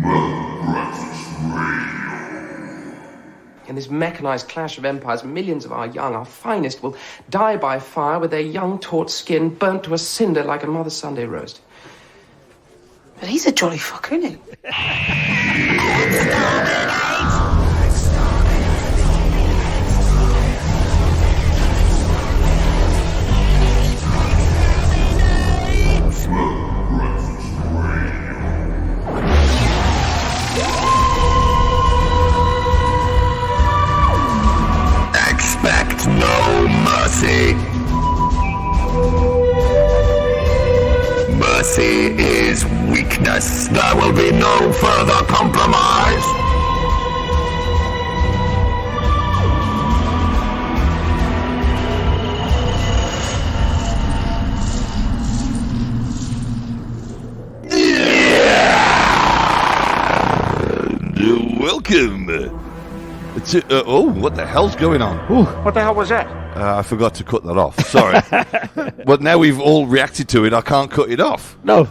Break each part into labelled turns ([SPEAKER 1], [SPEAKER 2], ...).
[SPEAKER 1] In this mechanized clash of empires, millions of our young, our finest, will die by fire with their young, taut skin burnt to a cinder like a Mother's Sunday roast. But he's a jolly fucker, isn't he?
[SPEAKER 2] Expect no mercy. Mercy is weakness. There will be no further compromise.
[SPEAKER 3] Welcome. What the hell's going on?
[SPEAKER 4] Ooh, what the hell was that?
[SPEAKER 3] I forgot to cut that off. Sorry. But now we've all reacted to it, I can't cut it off.
[SPEAKER 4] No.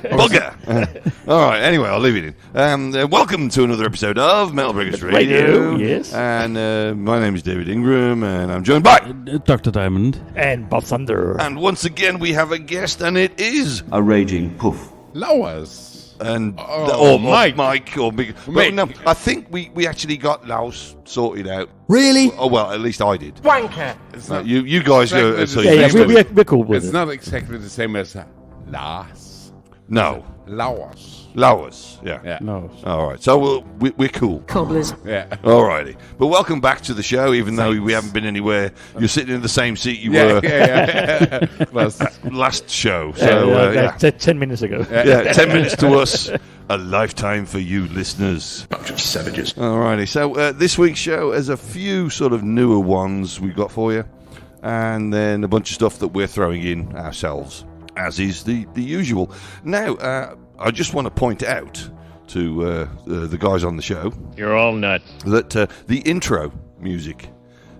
[SPEAKER 3] Bugger. All right, anyway, I'll leave it in. Welcome to another episode of Metal Breakers Radio.
[SPEAKER 4] Yes.
[SPEAKER 3] And my name is David Ingram, and I'm joined by
[SPEAKER 5] Dr. Diamond.
[SPEAKER 4] And Bob Thunder.
[SPEAKER 3] And once again, we have a guest, and it is
[SPEAKER 6] a raging poof.
[SPEAKER 7] Lowers.
[SPEAKER 3] And
[SPEAKER 7] Mike
[SPEAKER 3] or Big. But no, I think we actually got Laos sorted out.
[SPEAKER 6] Really?
[SPEAKER 3] Oh well, at least I did.
[SPEAKER 1] Wanker!
[SPEAKER 7] It's not,
[SPEAKER 3] You guys go. So
[SPEAKER 4] We're cool with
[SPEAKER 7] it's
[SPEAKER 4] it.
[SPEAKER 7] not exactly the same as Lars.
[SPEAKER 3] No.
[SPEAKER 7] Lowers.
[SPEAKER 3] Yeah.
[SPEAKER 5] No.
[SPEAKER 3] All right. So we're cool.
[SPEAKER 1] Cobblers.
[SPEAKER 7] Yeah.
[SPEAKER 3] All righty. But welcome back to the show, even though we haven't been anywhere. You're sitting in the same seat you were last show. So
[SPEAKER 4] 10 minutes ago.
[SPEAKER 3] 10 minutes to us, a lifetime for you listeners.
[SPEAKER 2] Bunch of savages.
[SPEAKER 3] All righty. So this week's show has a few sort of newer ones we've got for you, and then a bunch of stuff that we're throwing in ourselves, as is the usual. Now, I just want to point out to the guys on the show,
[SPEAKER 8] you're all nuts,
[SPEAKER 3] that the intro music,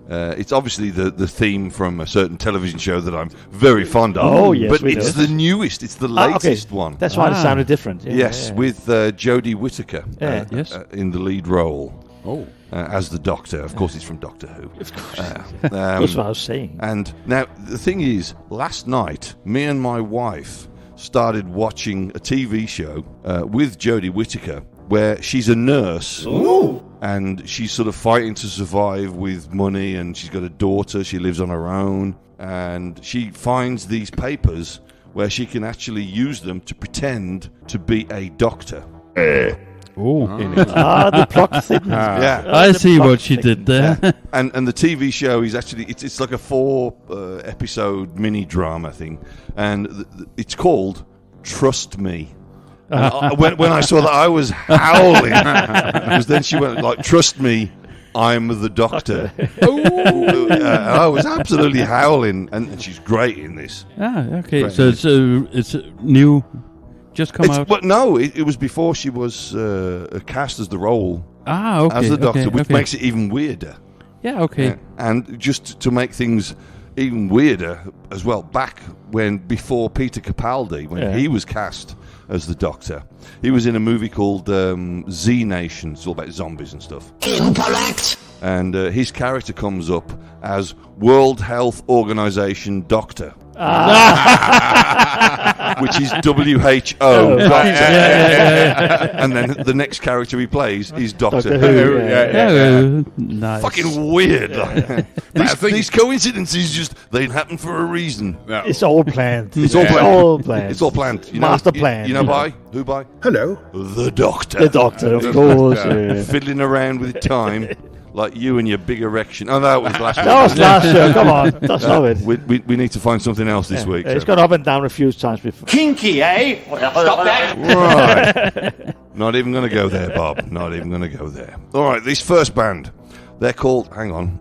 [SPEAKER 3] it's obviously the theme from a certain television show that I'm very fond of.
[SPEAKER 4] Oh, yes,
[SPEAKER 3] but
[SPEAKER 4] we
[SPEAKER 3] it's
[SPEAKER 4] know.
[SPEAKER 3] the newest, it's the latest one.
[SPEAKER 4] That's why it sounded different. Yeah,
[SPEAKER 3] Yes,
[SPEAKER 4] yeah.
[SPEAKER 3] with Jodie Whittaker
[SPEAKER 5] Yes.
[SPEAKER 3] in the lead role.
[SPEAKER 7] Oh.
[SPEAKER 3] As the Doctor. Of course, it's from Doctor Who.
[SPEAKER 4] Of course. That's what I was saying.
[SPEAKER 3] And now, the thing is, last night, me and my wife started watching a TV show with Jodie Whittaker, where she's a nurse.
[SPEAKER 6] Ooh.
[SPEAKER 3] And she's sort of fighting to survive with money, and she's got a daughter, she lives on her own, and she finds these papers where she can actually use them to pretend to be a doctor.
[SPEAKER 5] The
[SPEAKER 4] plot thickness.
[SPEAKER 3] Yeah.
[SPEAKER 5] I see what she did there.
[SPEAKER 3] And the TV show is actually, it's like a 4 episode mini drama thing, and it's called Trust Me. And when I saw that, I was howling, because then she went like, "Trust me, I'm the Doctor." And I was absolutely howling, and she's great in this.
[SPEAKER 5] Okay.
[SPEAKER 3] Great.
[SPEAKER 5] So it's new, just come out.
[SPEAKER 3] But no, it was before she was cast as the role
[SPEAKER 5] Okay.
[SPEAKER 3] as the Doctor, which
[SPEAKER 5] okay.
[SPEAKER 3] makes it even weirder.
[SPEAKER 5] Yeah. Okay.
[SPEAKER 3] And just to make things even weirder as well, before Peter Capaldi, when he was cast as the Doctor, he was in a movie called Z Nation. It's all about zombies and stuff.
[SPEAKER 2] Incorrect.
[SPEAKER 3] And his character comes up as World Health Organization Doctor. Which is WHO. And then the next character he plays is Doctor Who.
[SPEAKER 5] Nice.
[SPEAKER 3] Fucking weird. These coincidences they happen for a reason.
[SPEAKER 7] No.
[SPEAKER 4] It's all planned.
[SPEAKER 3] It's all planned.
[SPEAKER 4] It's all planned.
[SPEAKER 3] You
[SPEAKER 4] Master
[SPEAKER 3] know,
[SPEAKER 4] plan.
[SPEAKER 3] You know by? Who by?
[SPEAKER 6] Hello.
[SPEAKER 3] The Doctor.
[SPEAKER 4] The Doctor, of course.
[SPEAKER 3] Fiddling around with time. Like you and your big erection. Oh, that was last week.
[SPEAKER 4] That was last show. Come on. That's not it.
[SPEAKER 3] We need to find something else this week.
[SPEAKER 4] It's gone up and down a few times before.
[SPEAKER 6] Kinky, eh? Stop that.
[SPEAKER 3] Right. Not even going to go there, Bob. Not even going to go there. All right, this first band, they're called, hang on,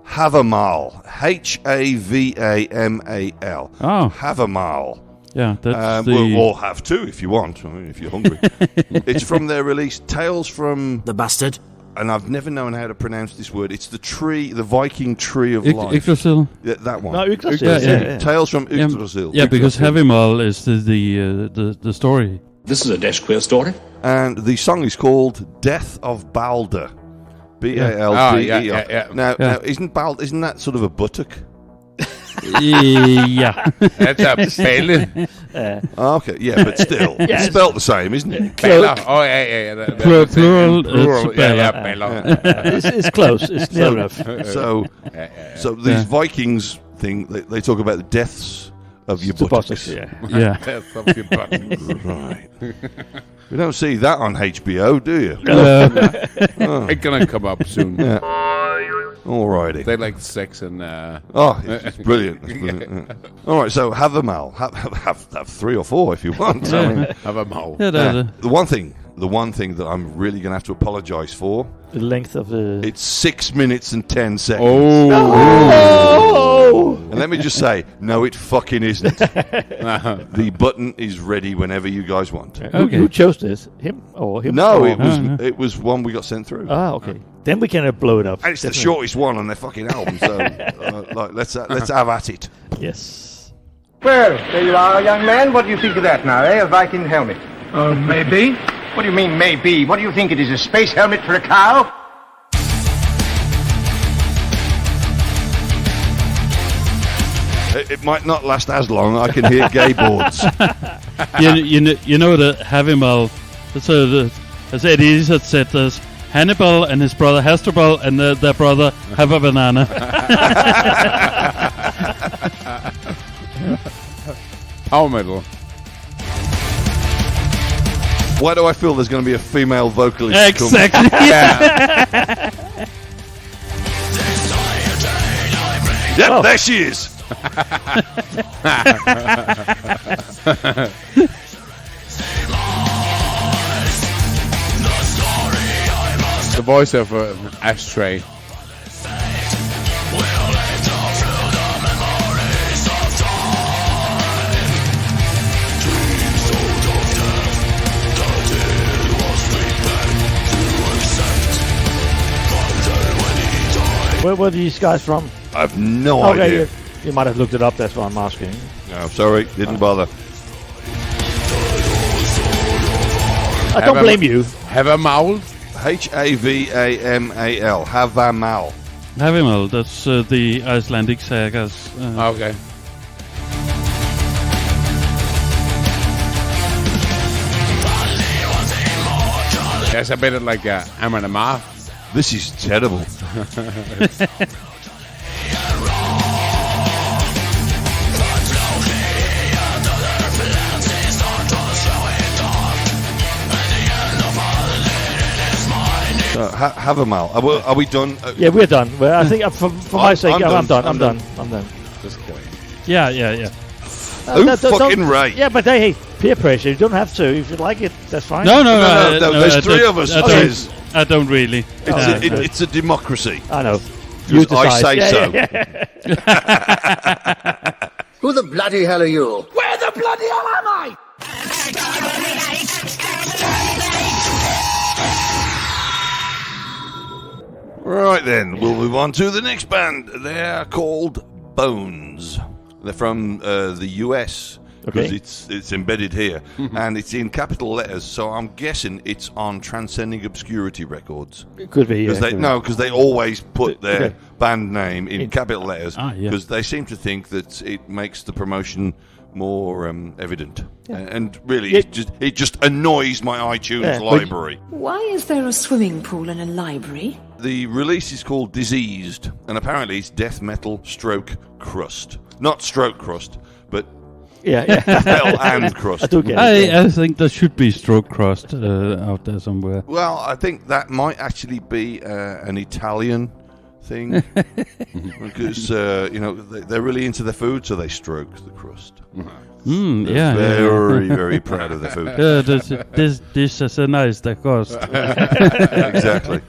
[SPEAKER 3] Havamal. Havamal.
[SPEAKER 5] Oh.
[SPEAKER 3] Havamal.
[SPEAKER 5] Yeah, that's
[SPEAKER 3] We'll have two if you want, if you're hungry. It's from their release, Tales from...
[SPEAKER 6] The bastard.
[SPEAKER 3] And I've never known how to pronounce this word. It's the Viking tree of life.
[SPEAKER 5] Yggdrasil.
[SPEAKER 3] Yeah, that one.
[SPEAKER 4] No, Yggdrasil.
[SPEAKER 5] Yeah.
[SPEAKER 3] Tales from Yggdrasil.
[SPEAKER 5] Yeah, because Heavymal is the story.
[SPEAKER 8] This is a Dash Queer story.
[SPEAKER 3] And the song is called Death of Balder. B-A-L-D-E-R.
[SPEAKER 7] Yeah.
[SPEAKER 3] Now, isn't that sort of a buttock?
[SPEAKER 5] Yeah.
[SPEAKER 7] That's a pelle.
[SPEAKER 3] Okay, yeah, but still. It's spelt the same, isn't it?
[SPEAKER 7] Bella. Oh, yeah.
[SPEAKER 5] Plural, it's
[SPEAKER 7] Yeah,
[SPEAKER 5] Bella.
[SPEAKER 7] Bella.
[SPEAKER 4] It's close. It's near enough.
[SPEAKER 3] So these Vikings thing, they talk about the deaths of your buttocks.
[SPEAKER 4] Yeah.
[SPEAKER 5] Yeah.
[SPEAKER 7] That's up your butt.
[SPEAKER 3] Right. We don't see that on HBO, do you?
[SPEAKER 7] It's gonna come up soon.
[SPEAKER 3] Yeah. Alrighty.
[SPEAKER 7] They like sex and
[SPEAKER 3] It's brilliant. It's brilliant. Yeah. All right, so have them all. Have 3 or 4 if you want. I mean,
[SPEAKER 7] have a mouth.
[SPEAKER 5] Yeah,
[SPEAKER 3] the one thing that I'm really going to have to apologise for.
[SPEAKER 4] The length of the...
[SPEAKER 3] It's 6 minutes and 10 seconds.
[SPEAKER 4] Oh!
[SPEAKER 3] And let me just say, no, it fucking isn't. The button is ready whenever you guys want.
[SPEAKER 5] Okay.
[SPEAKER 4] Who chose this? Him or him?
[SPEAKER 3] No,
[SPEAKER 4] or...
[SPEAKER 3] it was one we got sent through.
[SPEAKER 4] Ah, okay. Then we can blow it up.
[SPEAKER 3] And it's the shortest one on their fucking album, so let's have at it.
[SPEAKER 4] Yes.
[SPEAKER 9] Well, there you are, young man. What do you think of that now, eh? A Viking helmet.
[SPEAKER 6] Maybe.
[SPEAKER 9] What do you mean, maybe? What do you think it is, a space helmet for a cow?
[SPEAKER 3] It might not last as long. I can hear gay boards.
[SPEAKER 5] you know the Havimal. As Eddie Izzard said, there's Hannibal and his brother Hasdrubal, and their brother have a banana.
[SPEAKER 7] Power metal.
[SPEAKER 3] Why do I feel there's going to be a female vocalist?
[SPEAKER 5] Exactly.
[SPEAKER 3] Yep, there she is.
[SPEAKER 7] The voice of Ashtray.
[SPEAKER 4] Where were these guys from?
[SPEAKER 3] I have no idea.
[SPEAKER 4] You might have looked it up, that's why I'm asking.
[SPEAKER 3] No, sorry, didn't bother.
[SPEAKER 4] I don't blame you.
[SPEAKER 7] Havamal.
[SPEAKER 3] Havamal. Havamal.
[SPEAKER 5] Havimal, that's the Icelandic sagas.
[SPEAKER 7] Okay. That's a bit like Amanamar.
[SPEAKER 3] This is terrible. Havamal. Are we done?
[SPEAKER 4] Yeah, we're done. Well, I think for my sake, I'm done.
[SPEAKER 7] Just kidding.
[SPEAKER 5] Yeah.
[SPEAKER 3] Who fucking right?
[SPEAKER 4] Yeah, but hey, peer pressure. You don't have to. If you like it, that's fine.
[SPEAKER 3] No, there's 3 of us.
[SPEAKER 5] I don't really.
[SPEAKER 3] It's a democracy.
[SPEAKER 4] I know.
[SPEAKER 3] You I say so.
[SPEAKER 9] Who the bloody hell are you?
[SPEAKER 6] Where the bloody hell am I?
[SPEAKER 3] Right then, we'll move on to the next band. They're called Bones. They're from the US because it's embedded here, and it's in capital letters. So I'm guessing it's on Transcending Obscurity Records.
[SPEAKER 4] It could be.
[SPEAKER 3] Because they always put their band name in capital letters because they seem to think that it makes the promotion more evident. And really, it just annoys my iTunes library.
[SPEAKER 10] Why is there a swimming pool in a library?
[SPEAKER 3] The release is called Diseased, and apparently it's death metal stroke crust. Not stroke crust, but metal and crust.
[SPEAKER 5] I think there should be stroke crust out there somewhere.
[SPEAKER 3] Well, I think that might actually be an Italian thing because they're really into their food, so they stroke the crust. Very, very proud of their food.
[SPEAKER 5] This is a nice cost.
[SPEAKER 3] Exactly.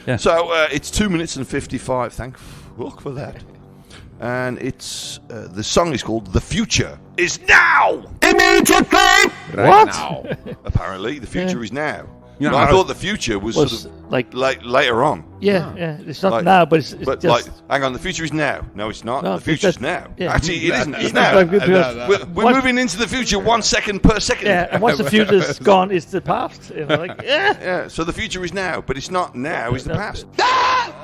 [SPEAKER 5] Yeah.
[SPEAKER 3] So it's 2 minutes and 55. Thank fuck for that. And it's the song is called "The Future Is Now."
[SPEAKER 6] Immediately.
[SPEAKER 3] Right now. Apparently, the future is now.
[SPEAKER 7] Yeah.
[SPEAKER 3] I thought the future was sort of like later on.
[SPEAKER 4] Yeah. It's not
[SPEAKER 3] Like-
[SPEAKER 4] now, but it's
[SPEAKER 3] But
[SPEAKER 4] just.
[SPEAKER 3] hang on, the future is now. No, it's not.
[SPEAKER 4] No,
[SPEAKER 3] The future's
[SPEAKER 4] it's
[SPEAKER 3] now.
[SPEAKER 4] yeah.
[SPEAKER 3] Actually, it isn't. It's
[SPEAKER 4] It's
[SPEAKER 3] now.
[SPEAKER 4] like because
[SPEAKER 3] We're
[SPEAKER 4] once-
[SPEAKER 3] moving into the future 1 second per second.
[SPEAKER 4] Yeah, and once the future is gone, it's the past. You know, like, yeah.
[SPEAKER 3] Yeah, so the future is now, but it's not now, it's the past.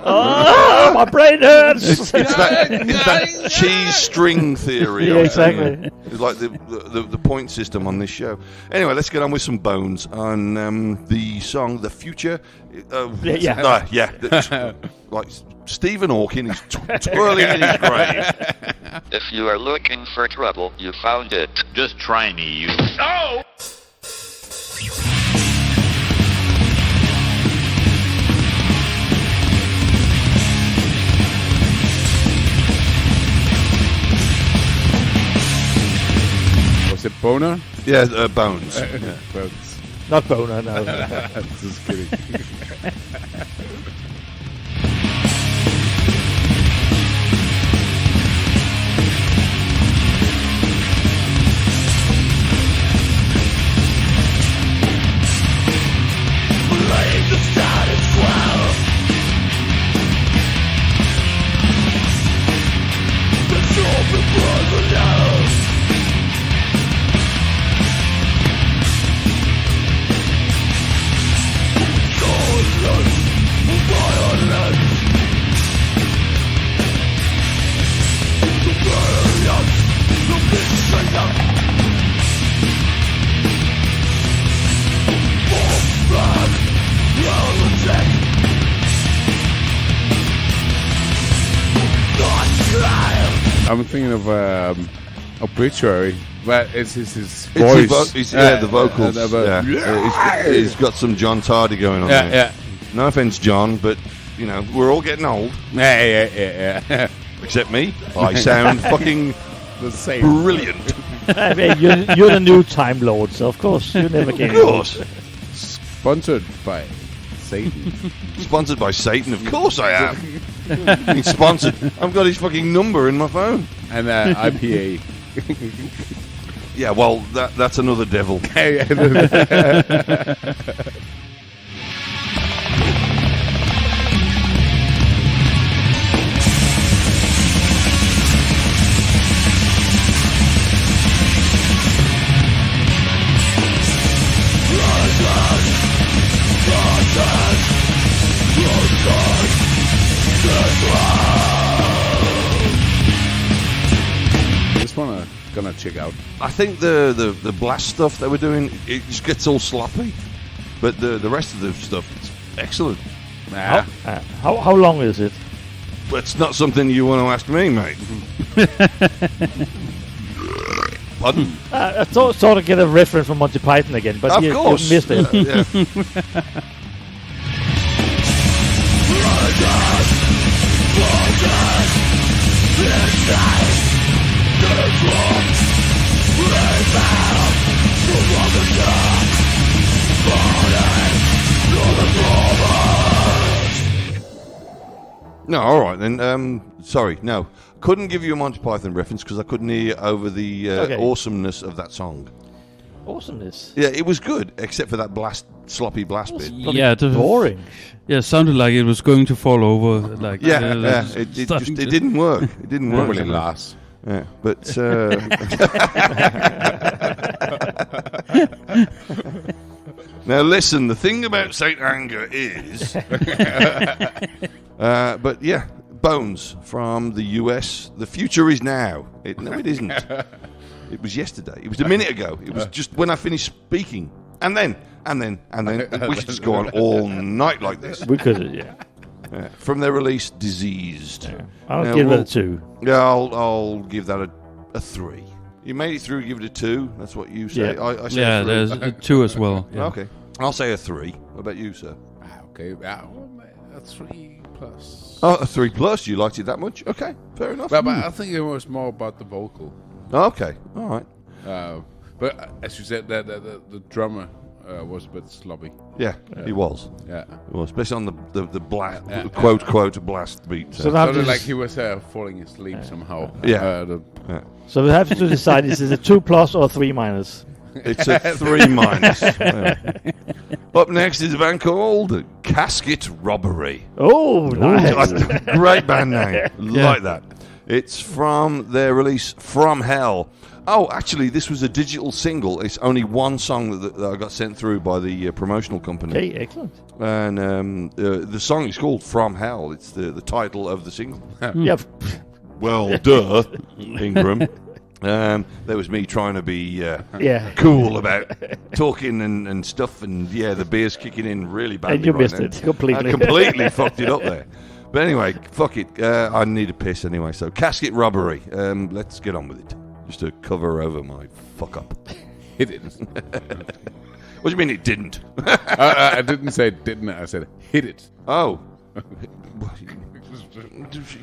[SPEAKER 4] Oh, my brain hurts.
[SPEAKER 3] It's that cheese string theory.
[SPEAKER 4] Yeah, exactly.
[SPEAKER 3] It's like the point system on this show. Anyway, let's get on with some bones on the song "The Future." Like Stephen Hawking is twirling in his grave.
[SPEAKER 2] If you are looking for trouble, you found it. Just try me, you. Oh!
[SPEAKER 7] Was it Boner?
[SPEAKER 3] Yeah, bones.
[SPEAKER 7] Bones.
[SPEAKER 4] Not boner, no.
[SPEAKER 7] Just kidding. I'm thinking of Obituary, but it's his voice.
[SPEAKER 3] The vocals. He's got some John Tardy going on there.
[SPEAKER 7] Yeah.
[SPEAKER 3] No offense, John, but you know we're all getting old.
[SPEAKER 7] Yeah.
[SPEAKER 3] Except me. I sound fucking
[SPEAKER 7] The same.
[SPEAKER 3] brilliant.
[SPEAKER 4] I mean, you're the new Time Lord, so of course you never get.
[SPEAKER 3] Of course.
[SPEAKER 7] Sponsored by Satan.
[SPEAKER 3] Sponsored by Satan. Of course I am. He's sponsored. I've got his fucking number in my phone.
[SPEAKER 7] And IPA.
[SPEAKER 3] Yeah, well, that's another devil.
[SPEAKER 7] This one I'm gonna check out.
[SPEAKER 3] I think the blast stuff they were doing, it just gets all sloppy. But the rest of the stuff is excellent.
[SPEAKER 4] How long is it?
[SPEAKER 3] But it's not something you want to ask me, mate. Pardon?
[SPEAKER 4] I sort of get a reference from Monty Python again, but
[SPEAKER 3] Of
[SPEAKER 4] you
[SPEAKER 3] course.
[SPEAKER 4] missed it.
[SPEAKER 3] Yeah. No, all right then. Sorry, no. Couldn't give you a Monty Python reference because I couldn't hear over the awesomeness of that song.
[SPEAKER 4] Awesomeness.
[SPEAKER 3] Yeah, it was good, except for that sloppy blast bit.
[SPEAKER 5] Yeah,
[SPEAKER 4] Boring.
[SPEAKER 5] Yeah, it sounded like it was going to fall over. Like
[SPEAKER 3] It didn't work. It didn't work.
[SPEAKER 7] Really last.
[SPEAKER 3] Yeah, but now listen. The thing about Saint Anger is, but yeah, Bones from the US. The future is now. No, it isn't. It was yesterday. It was a minute ago. It was just when I finished speaking, and then. We should just go on all night like this.
[SPEAKER 4] We could, yeah.
[SPEAKER 3] From their release, Diseased.
[SPEAKER 4] Yeah. I'll give it a 2.
[SPEAKER 3] Yeah, I'll give that a 3. You made it through, give it a 2. That's what you say.
[SPEAKER 4] Yeah.
[SPEAKER 3] I say
[SPEAKER 5] yeah,
[SPEAKER 3] a 3.
[SPEAKER 5] there's a 2 as well. Yeah.
[SPEAKER 3] Okay. I'll say a 3. What about you, sir?
[SPEAKER 7] Okay, a 3 plus.
[SPEAKER 3] Oh, a 3 plus. You liked it that much? Okay, fair enough.
[SPEAKER 7] But I think it was more about the vocal.
[SPEAKER 3] Okay, all right.
[SPEAKER 7] But as you said, the drummer was a bit sloppy.
[SPEAKER 3] Yeah, he was.
[SPEAKER 7] Yeah.
[SPEAKER 3] He was, especially on the blast, quote blast beat.
[SPEAKER 4] So
[SPEAKER 7] Sounded like he was falling asleep somehow.
[SPEAKER 3] Yeah.
[SPEAKER 4] So we have to decide: is it a 2 plus or a 3 minus?
[SPEAKER 3] It's a 3 minus. Yeah. Up next is a band called Casket Robbery.
[SPEAKER 4] Oh, nice.
[SPEAKER 3] Great band name. Like that. It's from their release From Hell. Oh, actually, this was a digital single. It's only one song that I got sent through by the promotional company.
[SPEAKER 4] Okay, excellent.
[SPEAKER 3] And the song is called From Hell. It's the title of the single.
[SPEAKER 4] Yep.
[SPEAKER 3] Well, duh, Ingram. There was me trying to be cool about talking and stuff, and the beer's kicking in really badly.
[SPEAKER 4] And you
[SPEAKER 3] right
[SPEAKER 4] missed
[SPEAKER 3] now.
[SPEAKER 4] it completely.
[SPEAKER 3] I completely fucked it up there. But anyway, fuck it. I need a piss anyway. So, Casket Robbery. Let's get on with it. Just to cover over my fuck up.
[SPEAKER 7] Hit it.
[SPEAKER 3] What do you mean it didn't?
[SPEAKER 7] I didn't say it didn't. I said hit it.
[SPEAKER 3] Oh.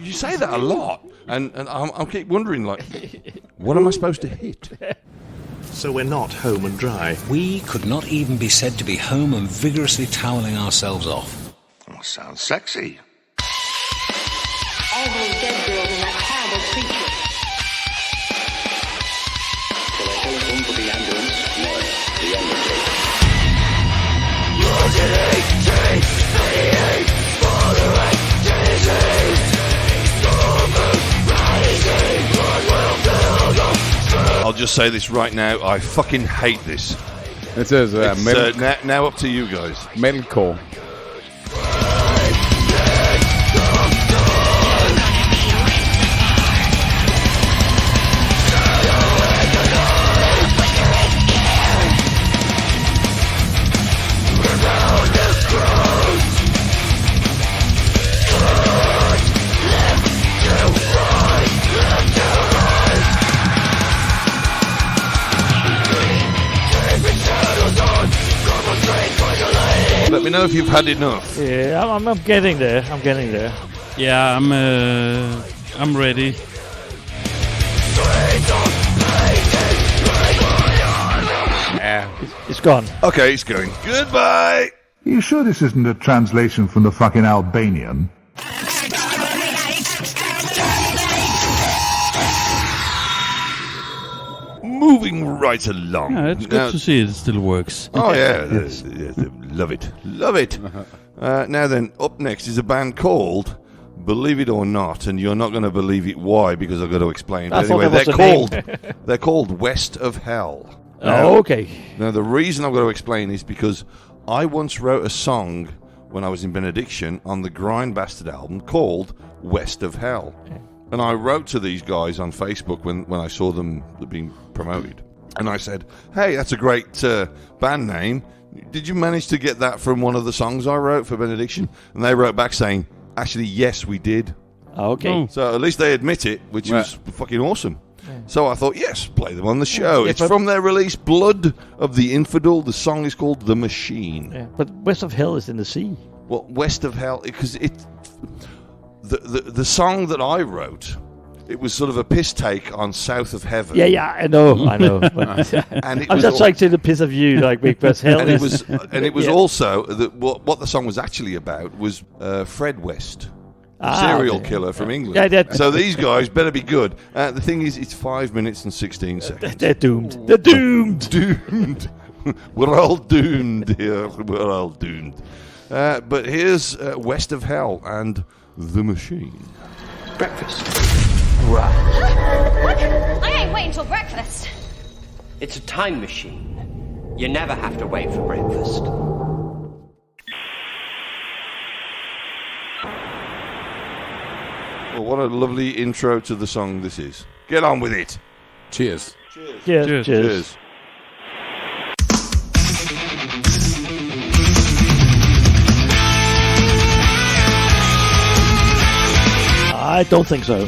[SPEAKER 3] You say that a lot. And I keep wondering, like, what am I supposed to hit?
[SPEAKER 8] So we're not home and dry.
[SPEAKER 11] We could not even be said to be home and vigorously toweling ourselves off.
[SPEAKER 12] Oh, sounds sexy.
[SPEAKER 13] All those dead girls and that horrible creature.
[SPEAKER 2] Shall I telephone for the ambulance? No, the undertaker.
[SPEAKER 3] I'll just say this right now. I fucking hate this.
[SPEAKER 7] It says
[SPEAKER 3] now up to you guys.
[SPEAKER 7] Metalcore.
[SPEAKER 3] Let me know if you've had enough.
[SPEAKER 4] Yeah, I'm getting there.
[SPEAKER 5] Yeah, I'm ready.
[SPEAKER 4] It's gone.
[SPEAKER 3] Okay, it's going. Goodbye.
[SPEAKER 14] You sure this isn't a translation from the fucking Albanian?
[SPEAKER 3] Moving right along.
[SPEAKER 5] Yeah, it's good to see it still works.
[SPEAKER 3] Oh, yeah. Yes, love it. Love it. Now then, up next is a band called Believe It or Not, and you're not going to believe it. Why? Because I've got to explain. But anyway, they're called West of Hell.
[SPEAKER 4] Oh, okay.
[SPEAKER 3] Now, the reason I've got to explain is because I once wrote a song when I was in Benediction on the Grind Bastard album called West of Hell. And I wrote to these guys on Facebook when I saw them being promoted. And I said, hey, that's a great band name. Did you manage to get that from one of the songs I wrote for Benediction? And they wrote back saying, actually, yes, we did.
[SPEAKER 4] Okay.
[SPEAKER 3] So at least they admit it, which was fucking awesome. So I thought, yes, play them on the show. It's from their release, Blood of the Infidel. The song is called The Machine.
[SPEAKER 4] Yeah, but West of Hell is in the sea.
[SPEAKER 3] Well, West of Hell, because the song that I wrote, it was sort of a piss take on South of Heaven.
[SPEAKER 4] Yeah, I know. But
[SPEAKER 3] and
[SPEAKER 4] I'm just trying to the piss of you, like, because hell
[SPEAKER 3] and it was also what the song was actually about was Fred West, serial killer from England.
[SPEAKER 4] Yeah,
[SPEAKER 3] so these guys better be good. The thing is, it's 5 minutes and 16 seconds.
[SPEAKER 4] They're doomed. They're doomed.
[SPEAKER 3] Doomed. We're all doomed here. We're all doomed. But here's West of Hell and The Machine.
[SPEAKER 1] Breakfast.
[SPEAKER 13] What? I ain't waiting till breakfast.
[SPEAKER 1] It's a time machine. You never have to wait for breakfast.
[SPEAKER 3] Well, what a lovely intro to the song this is. Get on with it.
[SPEAKER 7] Cheers.
[SPEAKER 4] Cheers. I don't think so.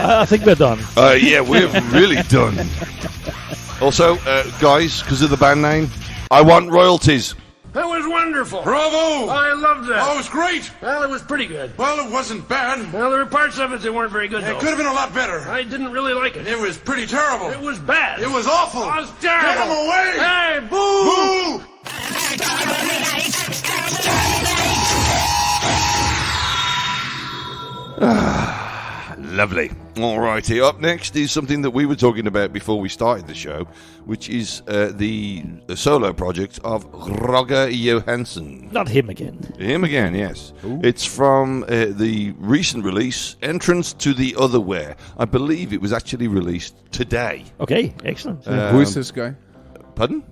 [SPEAKER 4] I think we're done.
[SPEAKER 3] Yeah, we're really done. Also, guys, because of the band name, I want royalties.
[SPEAKER 6] That was wonderful.
[SPEAKER 9] Bravo!
[SPEAKER 6] I loved that.
[SPEAKER 9] Oh, it was great.
[SPEAKER 6] Well, it was pretty good.
[SPEAKER 9] Well, it wasn't bad.
[SPEAKER 6] Well, there were parts of it that weren't very good, though.
[SPEAKER 9] It could have been a lot better.
[SPEAKER 6] I didn't really like it.
[SPEAKER 9] It was pretty terrible.
[SPEAKER 6] It was bad.
[SPEAKER 9] It was awful.
[SPEAKER 6] It was terrible.
[SPEAKER 9] Get him away!
[SPEAKER 6] Hey, boo!
[SPEAKER 9] Boo!
[SPEAKER 3] Lovely. All righty. Up next is something that we were talking about before we started the show, which is the solo project of Roger Johansson.
[SPEAKER 4] Not him again.
[SPEAKER 3] Him again, yes. Ooh. It's from the recent release, Entrance to the Otherwhere. I believe it was actually released today.
[SPEAKER 4] Okay, excellent.
[SPEAKER 7] Who is this guy?
[SPEAKER 3] Pardon?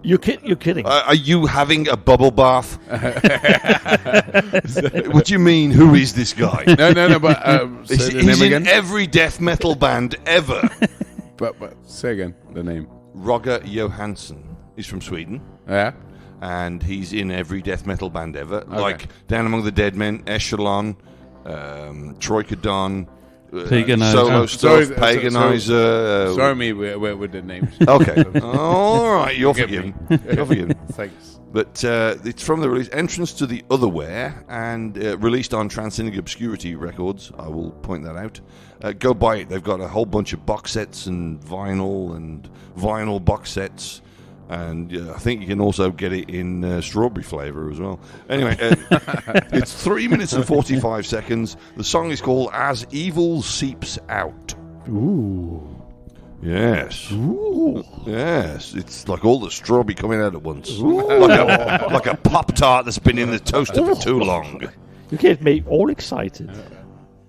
[SPEAKER 4] You're kidding.
[SPEAKER 3] Are you having a bubble bath? What do you mean, who is this guy?
[SPEAKER 7] No, but
[SPEAKER 3] he's in every death metal band ever.
[SPEAKER 7] but say again, the name.
[SPEAKER 3] Roger Johansson. He's from Sweden.
[SPEAKER 7] Yeah.
[SPEAKER 3] And he's in every death metal band ever. Okay. Like Down Among the Dead Men, Echelon, Troika Dawn,
[SPEAKER 5] Paganizer.
[SPEAKER 3] Solo stuff, Paganizer.
[SPEAKER 7] Sorry me with the names.
[SPEAKER 3] Okay. All right, you're forgiven. You're forgiven.
[SPEAKER 7] Thanks.
[SPEAKER 3] But it's from the release Entrance to the Otherwhere, and released on Transcending Obscurity Records. I will point that out. Go buy it. They've got a whole bunch of box sets and vinyl box sets. And I think you can also get it in strawberry flavour as well. Anyway, it's 3 minutes and 45 seconds. The song is called As Evil Seeps Out.
[SPEAKER 4] Ooh.
[SPEAKER 3] Yes.
[SPEAKER 4] Ooh.
[SPEAKER 3] Yes. It's like all the strawberry coming out at once. Like a Pop-Tart that's been in the toaster for too long.
[SPEAKER 4] You get me all excited.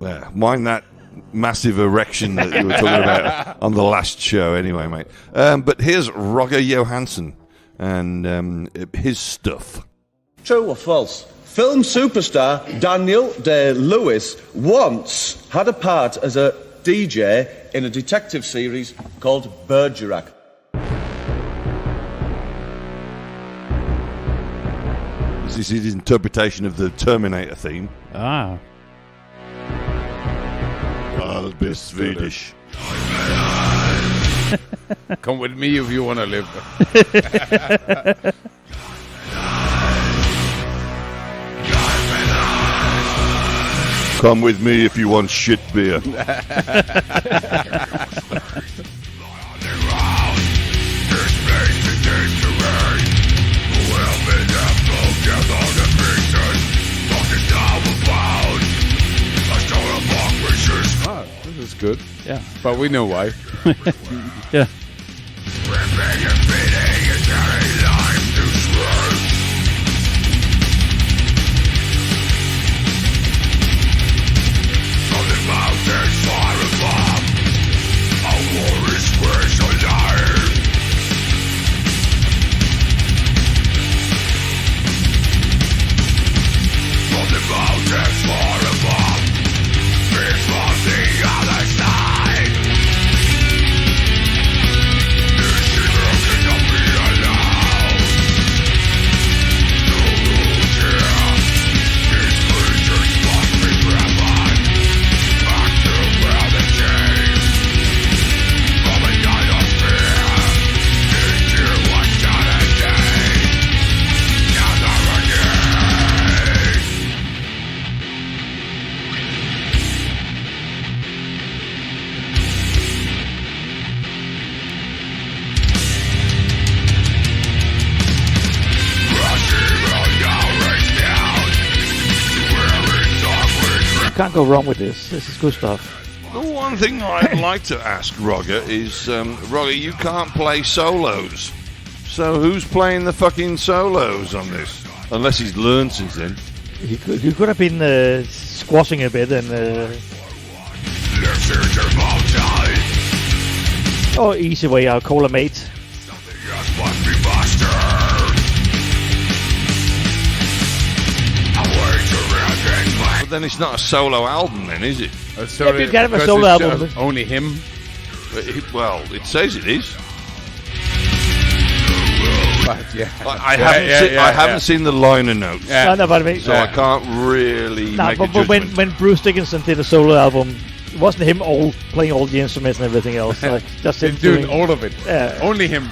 [SPEAKER 3] Yeah, mind that massive erection that you were talking about on the last show anyway, mate. But here's Roger Johansson and his stuff.
[SPEAKER 12] True or false? Film superstar Daniel Day-Lewis once had a part as a DJ in a detective series called Bergerac.
[SPEAKER 3] This is his interpretation of the Terminator theme.
[SPEAKER 5] Ah.
[SPEAKER 3] I'll be Swedish.
[SPEAKER 7] Come with me if you want to live.
[SPEAKER 3] Come with me if you want shit beer.
[SPEAKER 7] This is good.
[SPEAKER 5] Yeah.
[SPEAKER 7] But we know why.
[SPEAKER 5] Yeah.
[SPEAKER 4] Can't go wrong with this. This is good stuff.
[SPEAKER 3] The one thing I'd like to ask Roger is, Roger, you can't play solos. So who's playing the fucking solos on this? Unless he's learned since then.
[SPEAKER 4] He could have been squashing a bit and... Oh, easy way out. Call a mate.
[SPEAKER 3] But then it's not a solo album then, is it?
[SPEAKER 4] If you get him a solo album.
[SPEAKER 7] Only him?
[SPEAKER 3] Well, it says it is.
[SPEAKER 7] But, yeah.
[SPEAKER 3] I haven't seen the liner notes.
[SPEAKER 4] Yeah. No, but I mean,
[SPEAKER 3] so I can't really make a judgment.
[SPEAKER 4] But when Bruce Dickinson did a solo album, it wasn't him playing all the instruments and everything else. Like, just him
[SPEAKER 7] doing all of it.
[SPEAKER 4] Yeah.
[SPEAKER 7] Only him.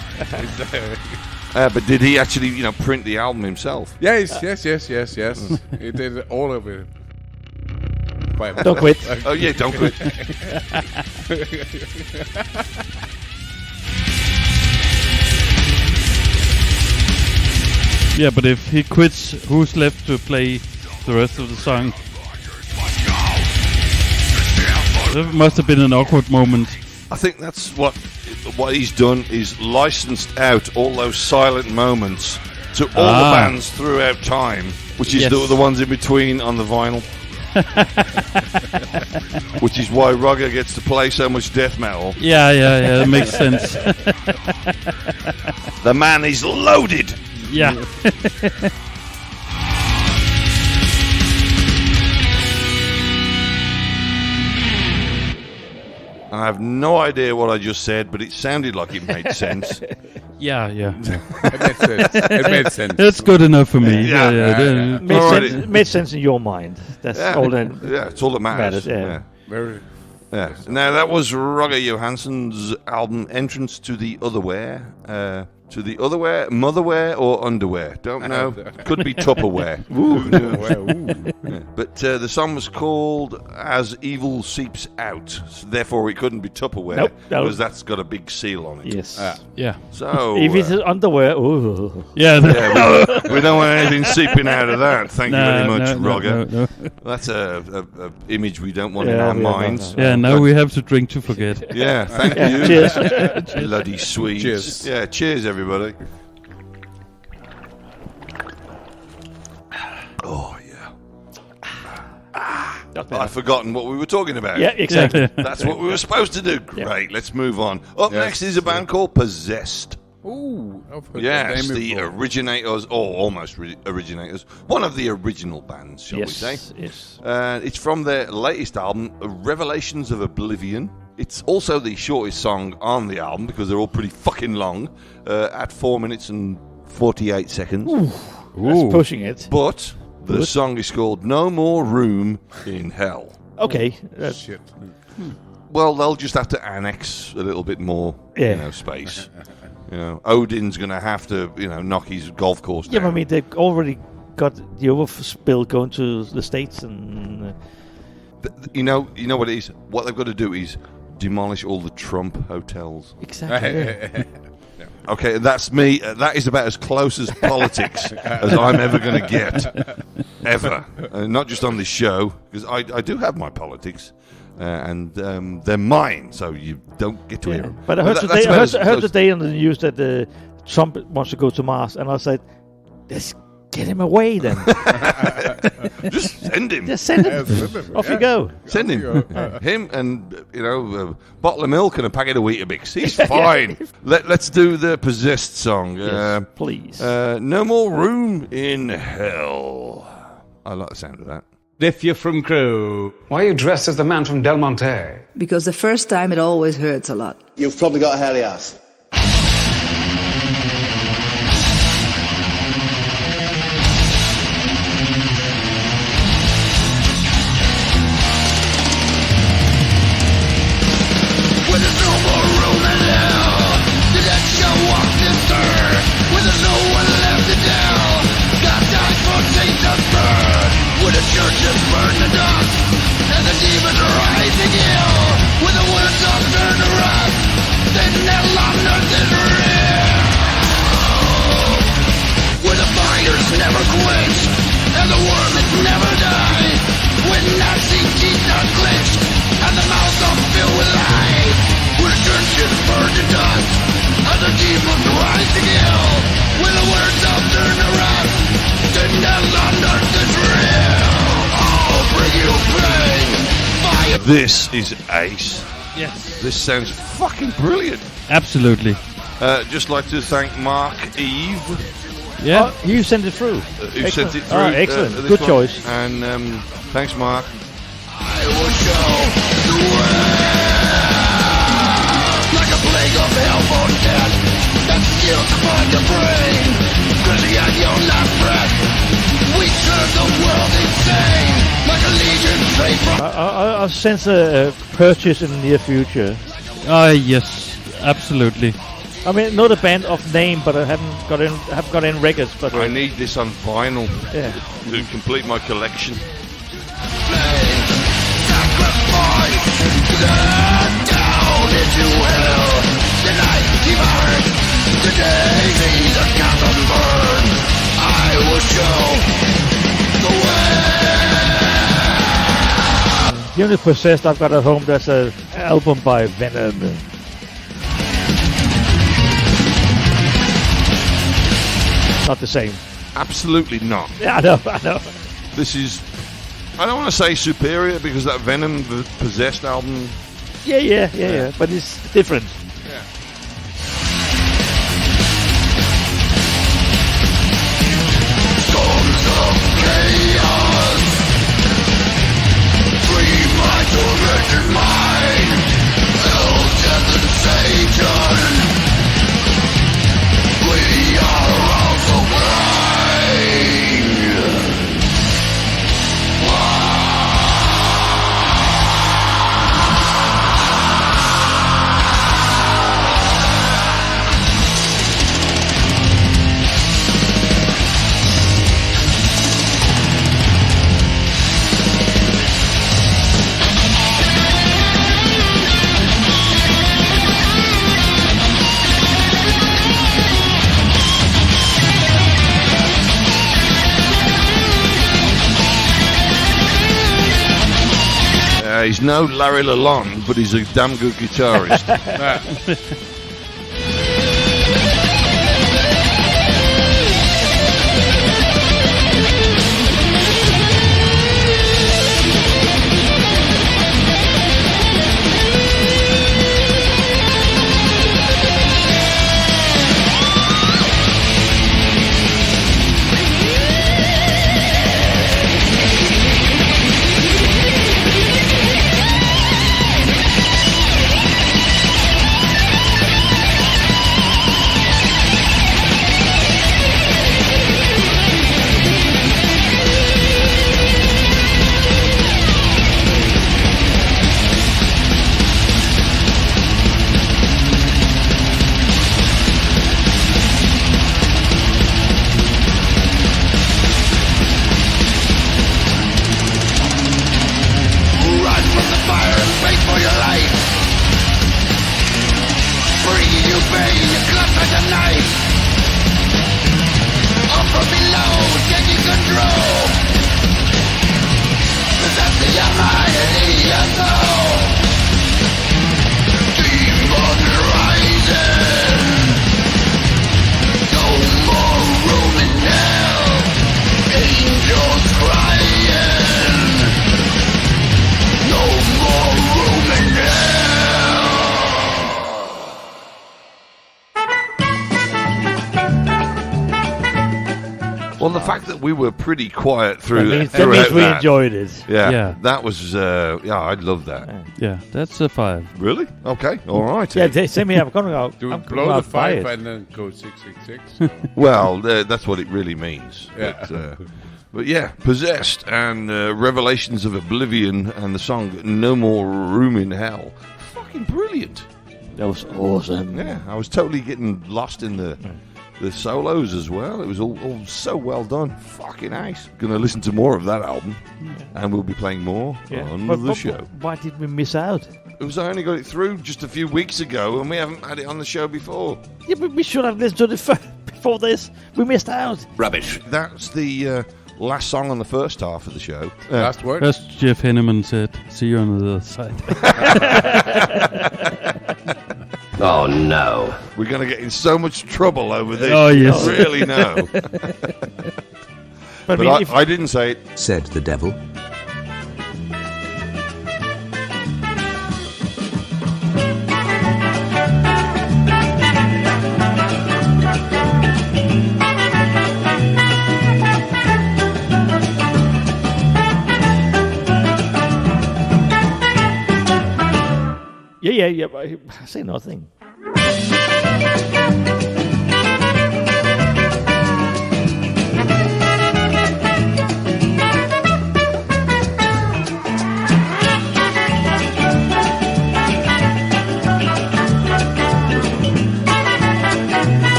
[SPEAKER 3] But did he actually, print the album himself?
[SPEAKER 7] Yes. He did all of it.
[SPEAKER 4] Don't quit.
[SPEAKER 3] Oh yeah, don't quit.
[SPEAKER 5] Yeah, but if he quits, who's left to play the rest of the song? There must have been an awkward moment.
[SPEAKER 3] I think that's what he's done is licensed out all those silent moments to all the bands throughout time, which is the ones in between on the vinyl. Which is why Rugger gets to play so much death metal.
[SPEAKER 5] Yeah, that makes sense.
[SPEAKER 3] The man is loaded.
[SPEAKER 5] Yeah.
[SPEAKER 3] I have no idea what I just said, but it sounded like it made sense.
[SPEAKER 5] Yeah.
[SPEAKER 7] It made sense.
[SPEAKER 5] That's good enough for me.
[SPEAKER 3] Yeah.
[SPEAKER 4] Made sense in your mind. That's all that.
[SPEAKER 3] Yeah, it's all that matters.
[SPEAKER 7] Very.
[SPEAKER 3] Yeah. Now that was Roger Johansson's album Entrance to the Otherwhere. Motherware or underwear? Don't know. Could be Tupperware. But the song was called As Evil Seeps Out. So therefore, it couldn't be Tupperware.
[SPEAKER 4] Nope.
[SPEAKER 3] Because that's got a big seal on it.
[SPEAKER 4] Yes.
[SPEAKER 5] Yeah.
[SPEAKER 3] So
[SPEAKER 4] if it's underwear, ooh.
[SPEAKER 5] Yeah.
[SPEAKER 3] We don't want anything seeping out of that. Thank you very much, Roger.
[SPEAKER 5] No.
[SPEAKER 3] That's a image we don't want in our minds.
[SPEAKER 5] Yeah, now we have to drink to forget.
[SPEAKER 3] Yeah, thank you.
[SPEAKER 4] Cheers.
[SPEAKER 3] Bloody Swedes.
[SPEAKER 7] Cheers.
[SPEAKER 3] Yeah, cheers, everybody. Oh, yeah. I've forgotten what we were talking about.
[SPEAKER 4] Yeah, exactly.
[SPEAKER 3] That's what we were supposed to do. Great, let's move on. Up next is a band called Possessed.
[SPEAKER 7] Ooh, I've heard
[SPEAKER 3] Yes,
[SPEAKER 7] that name
[SPEAKER 3] the
[SPEAKER 7] before.
[SPEAKER 3] originators, or almost originators. One of the original bands, shall we say.
[SPEAKER 4] Yes.
[SPEAKER 3] It's from their latest album, Revelations of Oblivion. It's also the shortest song on the album because they're all pretty fucking long, at 4 minutes and 48 seconds.
[SPEAKER 4] That's pushing it.
[SPEAKER 3] But the song is called No More Room in Hell.
[SPEAKER 4] Okay.
[SPEAKER 7] Shit.
[SPEAKER 3] Well, they'll just have to annex a little bit more space. Odin's going to have to, knock his golf course down.
[SPEAKER 4] Yeah, but I mean, they've already got the overspill going to the States and...
[SPEAKER 3] You know what it is? What they've got to do is demolish all the Trump hotels.
[SPEAKER 4] Exactly.
[SPEAKER 3] Okay, that's me. That is about as close as politics as I'm ever going to get. Ever. Not just on this show, because I do have my politics. And they're mine, so you don't get to hear them.
[SPEAKER 4] But I heard today on the news that Trump wants to go to Mars, and I said, let's get him away then.
[SPEAKER 3] Just send him.
[SPEAKER 4] Just send him. Off you go.
[SPEAKER 3] Send him. Him and, a bottle of milk and a packet of Weetabix. He's fine. Let's do the Possessed song.
[SPEAKER 4] Yes, please.
[SPEAKER 3] No More Room in Hell. I like the sound of that.
[SPEAKER 15] If you're from Crewe.
[SPEAKER 16] Why are you dressed as the man from Del Monte?
[SPEAKER 17] Because the first time it always hurts a lot.
[SPEAKER 12] You've probably got a hairy ass.
[SPEAKER 18] When there's no more room in hell to let you walk this earth, when there's no one left to tell, God died for Saint to burn. When the churches burn to dust and the demons rise again, when the words all turn to rust, then hell on earth is real. When the fires never quench and the worms never die, when Nazi teeth are clenched and the mouths are filled with lies, when the churches burn to dust and the demons rise again, when the words all turn to rust, then hell on earth is real.
[SPEAKER 3] This is ace.
[SPEAKER 5] Yes.
[SPEAKER 3] This sounds fucking brilliant.
[SPEAKER 5] Absolutely.
[SPEAKER 3] Just like to thank Mark Eve.
[SPEAKER 4] Yeah. Oh, you sent it through.
[SPEAKER 3] Who sent it through.
[SPEAKER 4] Oh, excellent. Good choice.
[SPEAKER 3] And thanks, Mark.
[SPEAKER 18] I will show the way. Like a plague of hell for death that steals upon the brain. Crazy on your last breath. We serve the world insane. Like a legion straight from...
[SPEAKER 4] I sense a purchase in the near future.
[SPEAKER 5] Yes, absolutely.
[SPEAKER 4] I mean, not a band of name, but I haven't got in records. But
[SPEAKER 3] I need this on vinyl to complete my collection.
[SPEAKER 18] Down into hell, the night he burned, the daisies of Gotham burn. I will show the way.
[SPEAKER 4] The only Possessed I've got at home, there's an album by Venom. Not the same.
[SPEAKER 3] Absolutely not.
[SPEAKER 4] Yeah, I know.
[SPEAKER 3] This is, I don't want to say superior because that Venom Possessed album.
[SPEAKER 4] Yeah. But it's different.
[SPEAKER 3] Yeah.
[SPEAKER 18] Storms of chaos, free my tormented mind. Hell, death, and Satan. We are all so blind.
[SPEAKER 3] He's no Larry Lalonde, but he's a damn good guitarist. Well, the fact that we were pretty quiet through
[SPEAKER 4] that means we enjoyed it.
[SPEAKER 3] Yeah. That was, I'd love that.
[SPEAKER 5] Yeah, that's a 5.
[SPEAKER 3] Really? Okay, all right.
[SPEAKER 4] Yeah, same here. I'm going to go.
[SPEAKER 7] Do we
[SPEAKER 4] I'm
[SPEAKER 7] blow the 5 and then go 666?
[SPEAKER 3] Well, that's what it really means.
[SPEAKER 7] Yeah.
[SPEAKER 3] But yeah, Possessed and Revelations of Oblivion and the song No More Room in Hell. Fucking brilliant.
[SPEAKER 4] That was awesome.
[SPEAKER 3] Yeah, I was totally getting lost in the solos as well. It was all so well done. Fucking nice. Gonna listen to more of that album, and we'll be playing more on the show.
[SPEAKER 4] Why did we miss out?
[SPEAKER 3] It was I only got it through just a few weeks ago, and we haven't had it on the show before.
[SPEAKER 4] Yeah, but we should have listened to it before this. We missed out.
[SPEAKER 3] Rubbish. That's the last song on the first half of the show.
[SPEAKER 7] Last word?
[SPEAKER 5] As Jeff Henneman said, see you on the other side.
[SPEAKER 3] Oh no. We're going to get in so much trouble over this.
[SPEAKER 5] Oh, yes.
[SPEAKER 3] Really no. But I didn't say it.
[SPEAKER 19] Said the devil.
[SPEAKER 4] Yeah. I say nothing.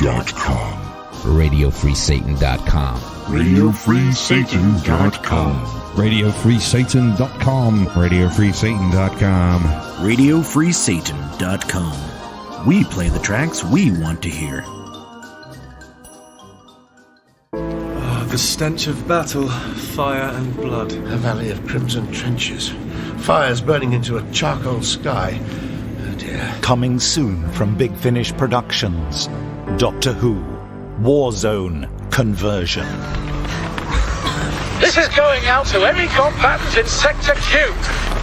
[SPEAKER 19] RadioFreeSatan.com.
[SPEAKER 20] RadioFreeSatan.com.
[SPEAKER 19] RadioFreeSatan.com.
[SPEAKER 21] RadioFreeSatan.com. RadioFreeSatan.com.
[SPEAKER 22] RadioFreeSatan.com. We play the tracks we want to hear.
[SPEAKER 23] The stench of battle, fire and blood.
[SPEAKER 24] A valley of crimson trenches. Fires burning into a charcoal sky. Oh dear.
[SPEAKER 25] Coming soon from Big Finish Productions. Doctor Who. Warzone Conversion.
[SPEAKER 6] This is going out to any combatant in Sector Q.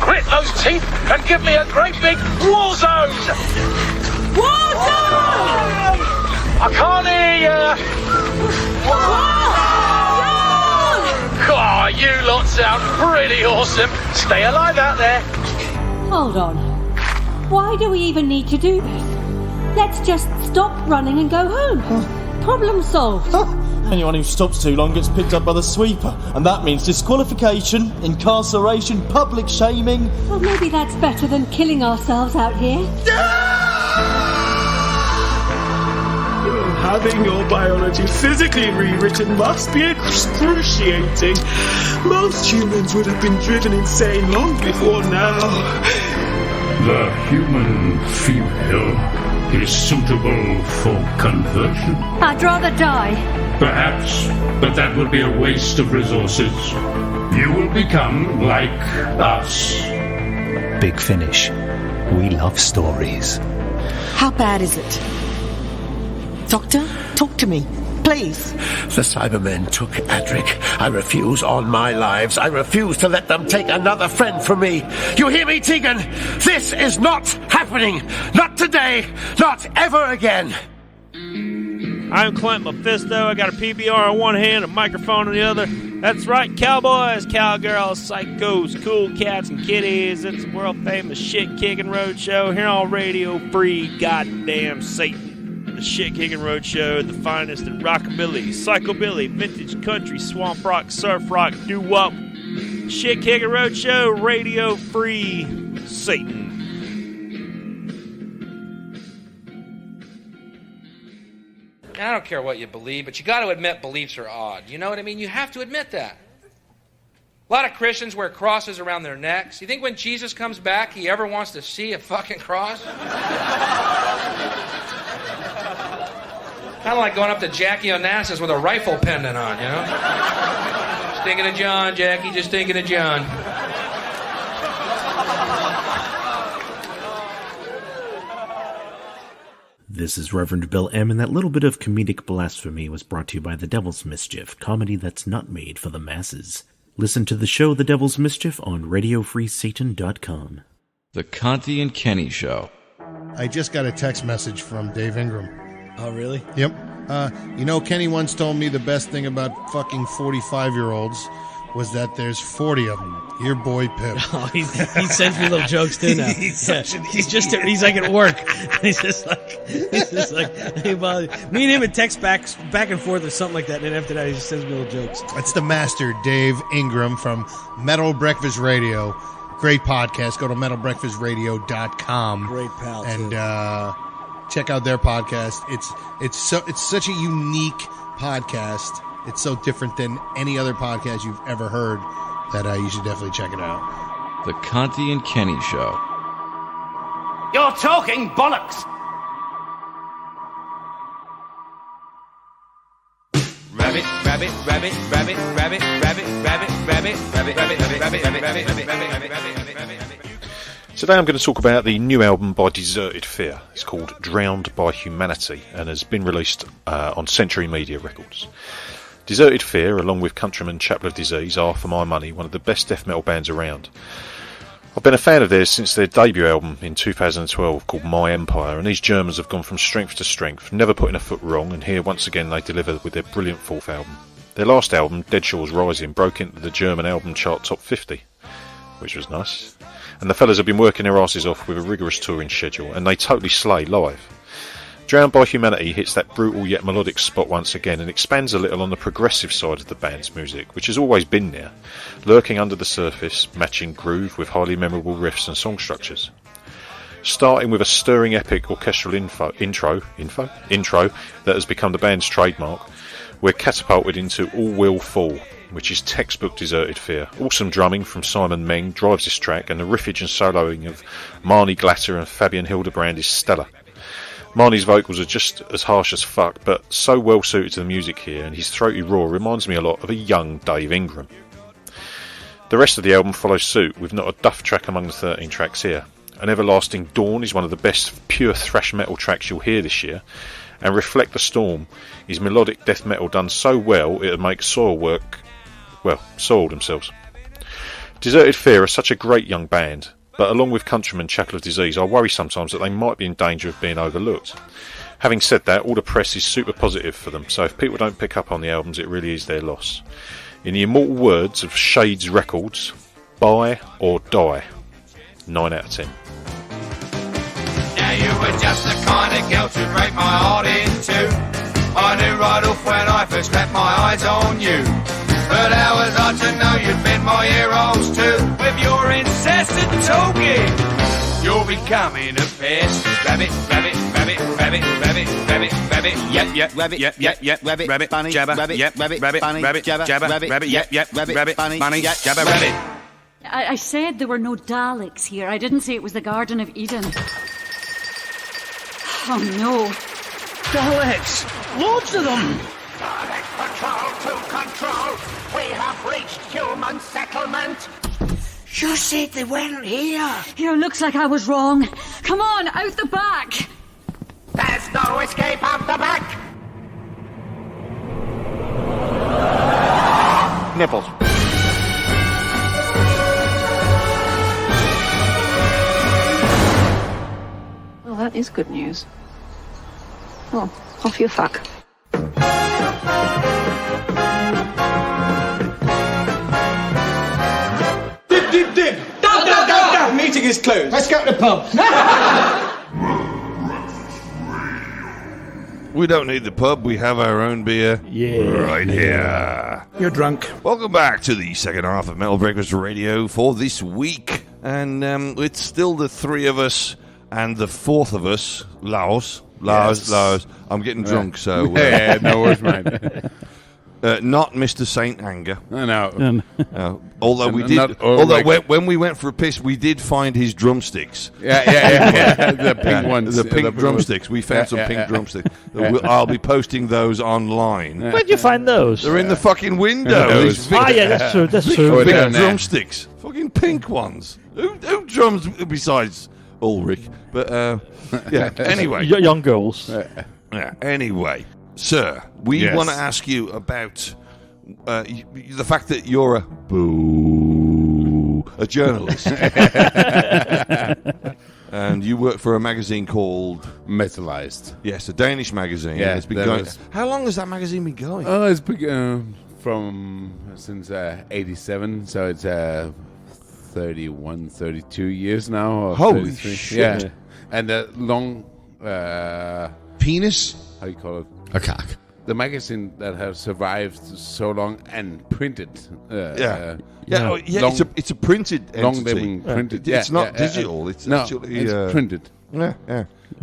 [SPEAKER 6] Grit those teeth and give me a great big war zone! War zone! I can't hear you! Oh, you lot sound pretty awesome. Stay alive out there.
[SPEAKER 26] Hold on. Why do we even need to do this? Let's just stop running and go home. Problem solved.
[SPEAKER 27] Anyone who stops too long gets picked up by the sweeper, and that means disqualification, incarceration, public shaming.
[SPEAKER 26] Well, maybe that's better than killing ourselves out here.
[SPEAKER 23] Having your biology physically rewritten must be excruciating. Most humans would have been driven insane long before now.
[SPEAKER 28] The human female is suitable for conversion.
[SPEAKER 26] I'd rather die.
[SPEAKER 28] Perhaps, but that would be a waste of resources. You will become like us.
[SPEAKER 25] Big Finish. We love stories.
[SPEAKER 29] How bad is it? Doctor, talk to me, please.
[SPEAKER 24] The Cybermen took Adric. I refuse on my lives. I refuse to let them take another friend from me. You hear me, Tegan? This is not happening. Not today. Not ever again.
[SPEAKER 30] I'm Clint Mephisto. I got a PBR on one hand, a microphone on the other. That's right, cowboys, cowgirls, psychos, cool cats, and kitties. It's a world-famous shit-kicking roadshow here on Radio Free Goddamn Satan. The Shit-Kicking Roadshow, the finest in rockabilly, psychobilly, vintage country, swamp rock, surf rock, doo-wop. Shit-Kicking Roadshow, Radio Free Satan.
[SPEAKER 31] I don't care what you believe, but you got to admit beliefs are odd. You know what I mean? You have to admit that. A lot of Christians wear crosses around their necks. You think when Jesus comes back, he ever wants to see a fucking cross? Kind of like going up to Jackie Onassis with a rifle pendant on, you know? Just thinking of John, Jackie, just thinking of John.
[SPEAKER 32] This is Reverend Bill M., and that little bit of comedic blasphemy was brought to you by The Devil's Mischief, comedy that's not made for the masses. Listen to the show The Devil's Mischief on RadioFreeSatan.com.
[SPEAKER 33] The Conti and Kenny Show.
[SPEAKER 34] I just got a text message from Dave Ingram.
[SPEAKER 35] Oh, really?
[SPEAKER 34] Yep. Kenny once told me the best thing about fucking 45-year-olds was that there's 40 of them. Your boy Pip.
[SPEAKER 35] Oh, he sends me little jokes too now. He's like at work. He's just like, hey, buddy. Me and him would text back and forth or something like that, and then after that he just sends me little jokes.
[SPEAKER 34] That's the master, Dave Ingram from Metal Breakfast Radio. Great podcast. Go to metalbreakfastradio.com.
[SPEAKER 35] Great pal.
[SPEAKER 34] And check out their podcast. It's such a unique podcast. It's so different than any other podcast you've ever heard that you should definitely check it out.
[SPEAKER 33] The Conti and Kenny Show.
[SPEAKER 6] You're talking bollocks!
[SPEAKER 1] Rabbit, rabbit, rabbit, rabbit, rabbit, rabbit, rabbit, rabbit, rabbit, rabbit, rabbit, rabbit, rabbit.
[SPEAKER 36] Today I'm going to talk about the new album by Deserted Fear. It's called Drowned by Humanity and has been released on Century Media Records. Deserted Fear, along with Countryman Chapel of Disease, are, for my money, one of the best death metal bands around. I've been a fan of theirs since their debut album in 2012 called My Empire, and these Germans have gone from strength to strength, never putting a foot wrong, and here once again they deliver with their brilliant fourth album. Their last album, Dead Shores Rising, broke into the German album chart top 50, which was nice. And the fellas have been working their asses off with a rigorous touring schedule, and they totally slay live. Drowned by Humanity hits that brutal yet melodic spot once again and expands a little on the progressive side of the band's music, which has always been there, lurking under the surface, matching groove with highly memorable riffs and song structures. Starting with a stirring epic orchestral intro that has become the band's trademark, we're catapulted into All Will Fall, which is textbook Deserted Fear. Awesome drumming from Simon Meng drives this track, and the riffage and soloing of Marnie Glatter and Fabian Hildebrand is stellar. Marnie's vocals are just as harsh as fuck, but so well suited to the music here, and his throaty roar reminds me a lot of a young Dave Ingram. The rest of the album follows suit, with not a duff track among the 13 tracks here. An Everlasting Dawn is one of the best pure thrash metal tracks you'll hear this year, and Reflect the Storm is melodic death metal done so well it'll make Soil themselves. Deserted Fear are such a great young band, but along with Countrymen Chapel of Disease, I worry sometimes that they might be in danger of being overlooked. Having said that, all the press is super positive for them, so if people don't pick up on the albums, it really is their loss. In the immortal words of Shades Records, buy or die. 9 out of 10.
[SPEAKER 2] Now you were just the kind of girl to break my heart in two. I knew right off when I first clapped my eyes on you. But how was I to know you'd bend my ear holes too? With your incessant talking, you're becoming a pest. Rabbit, rabbit, rabbit, rabbit, rabbit, rabbit, rabbit. Yep, rabbit, yep, rabbit, bunny, jabber, rabbit, yep, rabbit, bunny, rabbit, jabber, rabbit, yep, rabbit, bunny, jabber, rabbit.
[SPEAKER 26] I said there were no Daleks here. I didn't say it was the Garden of Eden. Oh no.
[SPEAKER 5] Daleks! Loads of them!
[SPEAKER 7] Dalek control to control! We have reached human settlement! You said they weren't here!
[SPEAKER 26] Here, looks like I was wrong. Come on, out the back!
[SPEAKER 7] There's no escape out the back!
[SPEAKER 5] Nipples.
[SPEAKER 8] Well, that is good news. Oh, off you fuck.
[SPEAKER 23] Dib, dib, dib! Down, down, down, down! Meeting is closed. Let's go to the pub.
[SPEAKER 3] We don't need the pub. We have our own beer.
[SPEAKER 4] Yeah.
[SPEAKER 3] Right here.
[SPEAKER 5] You're drunk.
[SPEAKER 3] Welcome back to the second half of Metal Breakfast Radio for this week. And it's still the three of us and the fourth of us, Laos. I'm getting drunk, so...
[SPEAKER 9] yeah, no worries, mate.
[SPEAKER 3] Not Mr. Saint Anger.
[SPEAKER 9] No.
[SPEAKER 3] Although we did... when we went for a piss, we did find his drumsticks.
[SPEAKER 9] Yeah. The pink ones.
[SPEAKER 3] The pink drumsticks. We found some pink drumsticks. I'll be posting those online.
[SPEAKER 4] Where'd you find those?
[SPEAKER 3] They're in the fucking window.
[SPEAKER 4] That's true. That's true.
[SPEAKER 3] Big drumsticks. Fucking pink ones. Who drums besides Ulrich? But, yeah, anyway.
[SPEAKER 4] Young girls.
[SPEAKER 3] Yeah, anyway. Sir, we want to ask you about the fact that you're a journalist. And you work for a magazine called...
[SPEAKER 9] Metalized.
[SPEAKER 3] Yes, a Danish magazine.
[SPEAKER 9] Yeah,
[SPEAKER 3] it's been going... How long has that magazine been going?
[SPEAKER 9] Oh, it's been since 87, so it's 31, 32 years now. Or
[SPEAKER 3] Holy
[SPEAKER 9] 33.
[SPEAKER 3] shit.
[SPEAKER 9] Yeah. And the long...
[SPEAKER 34] penis?
[SPEAKER 9] How do you call it?
[SPEAKER 34] A cock.
[SPEAKER 9] The magazine that has survived so long and printed.
[SPEAKER 3] It's a printed entity.
[SPEAKER 9] Long living printed.
[SPEAKER 3] It's not digital. It's actually
[SPEAKER 9] it's printed.
[SPEAKER 3] Yeah.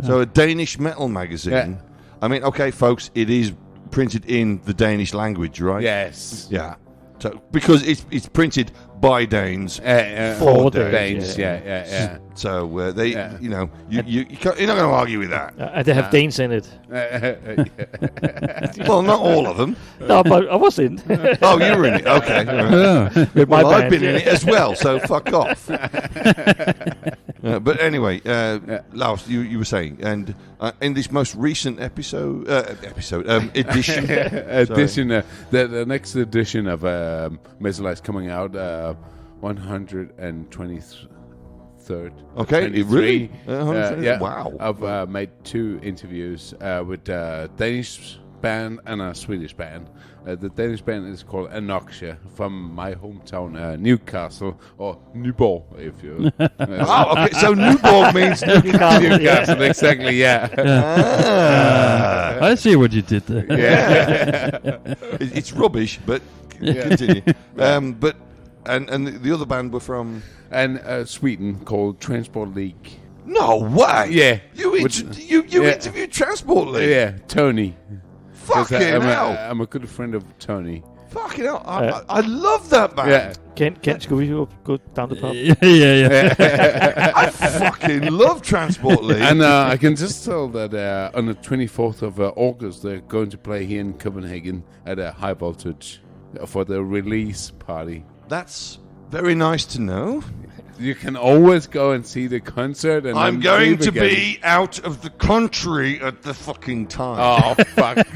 [SPEAKER 3] So a Danish metal magazine.
[SPEAKER 9] Yeah.
[SPEAKER 3] I mean, okay, folks, it is printed in the Danish language, right?
[SPEAKER 9] Yes.
[SPEAKER 3] Yeah. So because it's printed by Danes for Danes.
[SPEAKER 9] Yeah.
[SPEAKER 3] So they, you're not going to argue with that.
[SPEAKER 4] They have Danes in it.
[SPEAKER 3] Well, not all of them.
[SPEAKER 4] No, but I was in.
[SPEAKER 3] Oh, you were in it. Okay.
[SPEAKER 4] With my
[SPEAKER 3] I've
[SPEAKER 4] band,
[SPEAKER 3] been in it as well. So fuck off. But anyway, Laos, you were saying, and in this most recent edition.
[SPEAKER 9] The next edition of Metalized coming out 123rd.
[SPEAKER 3] Okay, really?
[SPEAKER 9] Wow. I've made 2 interviews with a Danish band and a Swedish band. The Danish band is called Anoxia from my hometown, Newcastle, or Nyborg, if you...
[SPEAKER 3] okay, so Nyborg means
[SPEAKER 9] Newcastle, exactly, yeah.
[SPEAKER 10] I see what you did there.
[SPEAKER 3] Yeah. It's rubbish, but continue. But the other band were from...
[SPEAKER 9] And Sweden, called Transport League.
[SPEAKER 3] No way.
[SPEAKER 9] Yeah.
[SPEAKER 3] You interviewed Transport League.
[SPEAKER 9] Yeah, Tony.
[SPEAKER 3] Fucking hell.
[SPEAKER 9] I'm a good friend of Tony.
[SPEAKER 3] Fucking hell. I love that band.
[SPEAKER 9] Yeah.
[SPEAKER 4] Kent, should we go down the pub?
[SPEAKER 10] Yeah.
[SPEAKER 3] I fucking love Transport League.
[SPEAKER 9] And I can just tell that on the 24th of August, they're going to play here in Copenhagen at a High Voltage for the release party.
[SPEAKER 3] That's very nice to know.
[SPEAKER 9] You can always go and see the concert. And
[SPEAKER 3] I'm
[SPEAKER 9] then
[SPEAKER 3] going
[SPEAKER 9] leave
[SPEAKER 3] to
[SPEAKER 9] again.
[SPEAKER 3] be out of the country at the fucking time.
[SPEAKER 9] Oh, fuck.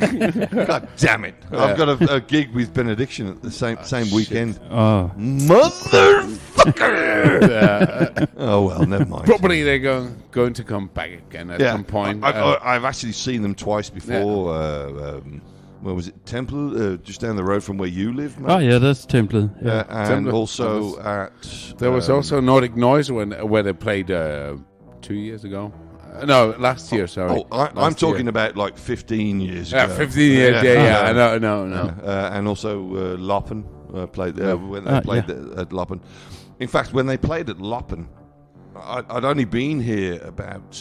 [SPEAKER 3] God damn it.
[SPEAKER 9] Yeah.
[SPEAKER 3] I've got a gig with Benediction at the same weekend.
[SPEAKER 10] Oh.
[SPEAKER 3] Motherfucker! Oh, well, never mind.
[SPEAKER 9] Probably they're going to come back again at some point.
[SPEAKER 3] I've actually seen them twice before. Where was it? Temple, just down the road from where you live, Matt?
[SPEAKER 10] Oh, yeah, that's Temple. Yeah.
[SPEAKER 3] And
[SPEAKER 9] Temple.
[SPEAKER 3] also
[SPEAKER 9] There was also Nordic Noise where they played 2 years ago. No, last year, sorry.
[SPEAKER 3] I'm talking about like 15 years ago.
[SPEAKER 9] 15 years, yeah. I know.
[SPEAKER 3] And also Loppen played there when they played at Loppen. In fact, when they played at Loppen, I'd only been here about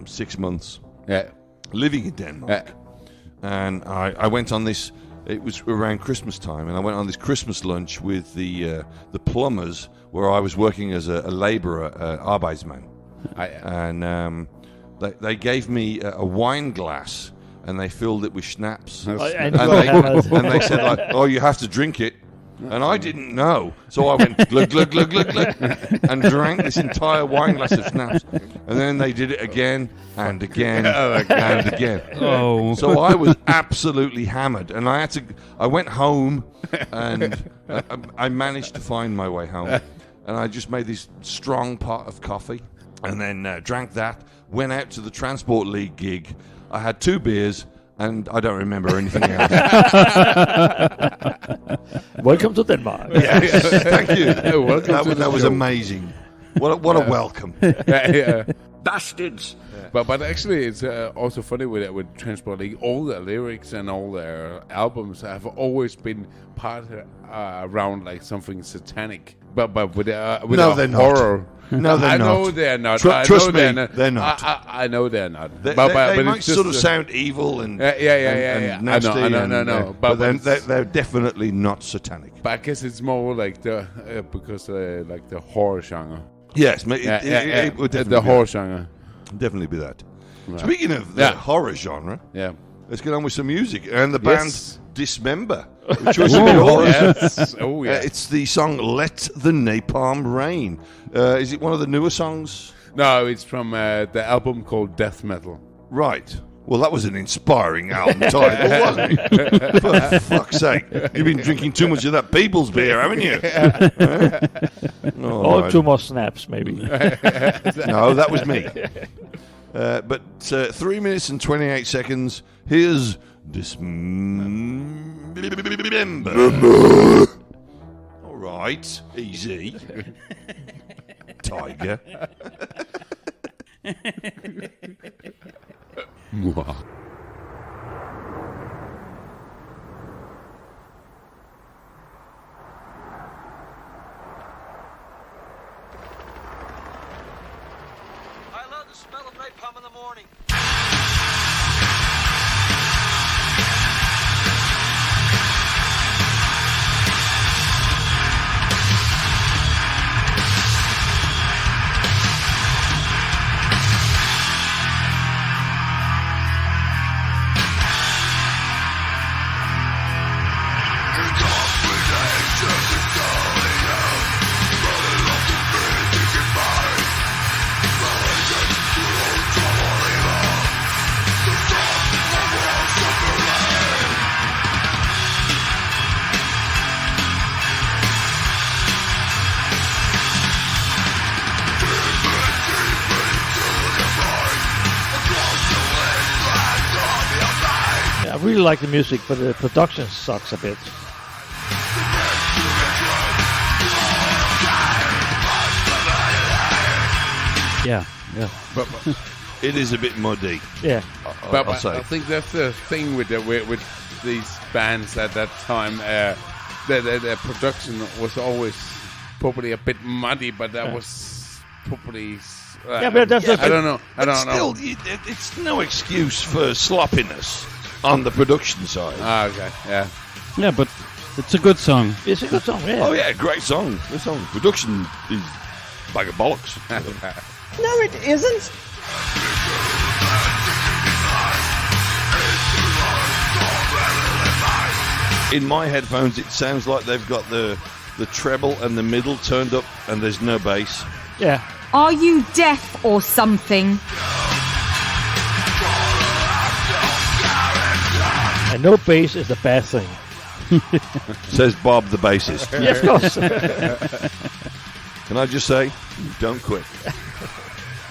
[SPEAKER 3] 6 months.
[SPEAKER 9] Yeah.
[SPEAKER 3] Living in Denmark. And I went on this. It was around Christmas time, and I went on this Christmas lunch with the plumbers, where I was working as a labourer, Arbeitsmann. And they gave me a wine glass, and they filled it with schnapps. And they said, like, "Oh, you have to drink it." And I didn't know, so I went glug glug glug glug glug, and drank this entire wine glass of schnapps. And then they did it again and again and again.
[SPEAKER 10] Oh.
[SPEAKER 3] So I was absolutely hammered, and I went home, and I managed to find my way home, and I just made this strong pot of coffee, and then drank that. Went out to the Transport League gig. I had 2 beers. And I don't remember anything else.
[SPEAKER 4] Welcome to Denmark.
[SPEAKER 3] Yes, thank you.
[SPEAKER 9] Welcome
[SPEAKER 3] that was amazing. What a welcome.
[SPEAKER 7] Bastards.
[SPEAKER 9] But actually, it's also funny with Transport League. All the lyrics and all their albums have always been part around like something satanic. But with
[SPEAKER 3] no, they're
[SPEAKER 9] horror.
[SPEAKER 3] Not. No, they're
[SPEAKER 9] I
[SPEAKER 3] not.
[SPEAKER 9] know they're not.
[SPEAKER 3] Trust me, they're not.
[SPEAKER 9] I know they're not.
[SPEAKER 3] They might sort of sound evil and nasty.
[SPEAKER 9] No.
[SPEAKER 3] But they're definitely not satanic.
[SPEAKER 9] But I guess it's more like because like the horror genre.
[SPEAKER 3] Yes, it would definitely
[SPEAKER 9] the horror genre.
[SPEAKER 3] Definitely be that.
[SPEAKER 9] Right.
[SPEAKER 3] Speaking of the horror genre, let's get on with some music. And the band Dismember. Which was it's the song "Let the Napalm Rain." Is it one of the newer songs?
[SPEAKER 9] No, it's from the album called Death Metal.
[SPEAKER 3] Right. Well, that was an inspiring album title, wasn't it? For fuck's sake. You've been drinking too much of that People's beer, haven't you?
[SPEAKER 4] Or 2 more snaps, maybe.
[SPEAKER 3] No, that was me. But 3 minutes and 28 seconds. Here's Dismember. All right, easy. Tiger.
[SPEAKER 6] I love the smell of napalm in the morning.
[SPEAKER 4] I really like the music, but the production sucks a bit. Yeah.
[SPEAKER 9] But
[SPEAKER 3] it is a bit muddy.
[SPEAKER 4] Yeah.
[SPEAKER 9] But I think that's the thing with these bands at that time. The production was always probably a bit muddy, but that was probably
[SPEAKER 4] Yeah, but that's
[SPEAKER 9] I don't know. I don't know.
[SPEAKER 3] Still, it's no excuse for sloppiness on the production side.
[SPEAKER 9] Ah, okay, yeah.
[SPEAKER 10] Yeah, but it's a good song.
[SPEAKER 4] It's a good song, yeah.
[SPEAKER 3] Oh, yeah, great song. Good song. Production is a bag of bollocks.
[SPEAKER 5] No, it isn't.
[SPEAKER 3] In my headphones, it sounds like they've got the treble and the middle turned up and there's no bass.
[SPEAKER 4] Yeah.
[SPEAKER 11] Are you deaf or something?
[SPEAKER 4] And no bass is a bad thing.
[SPEAKER 3] Says Bob the bassist.
[SPEAKER 4] Yeah, of course.
[SPEAKER 3] Can I just say, don't quit.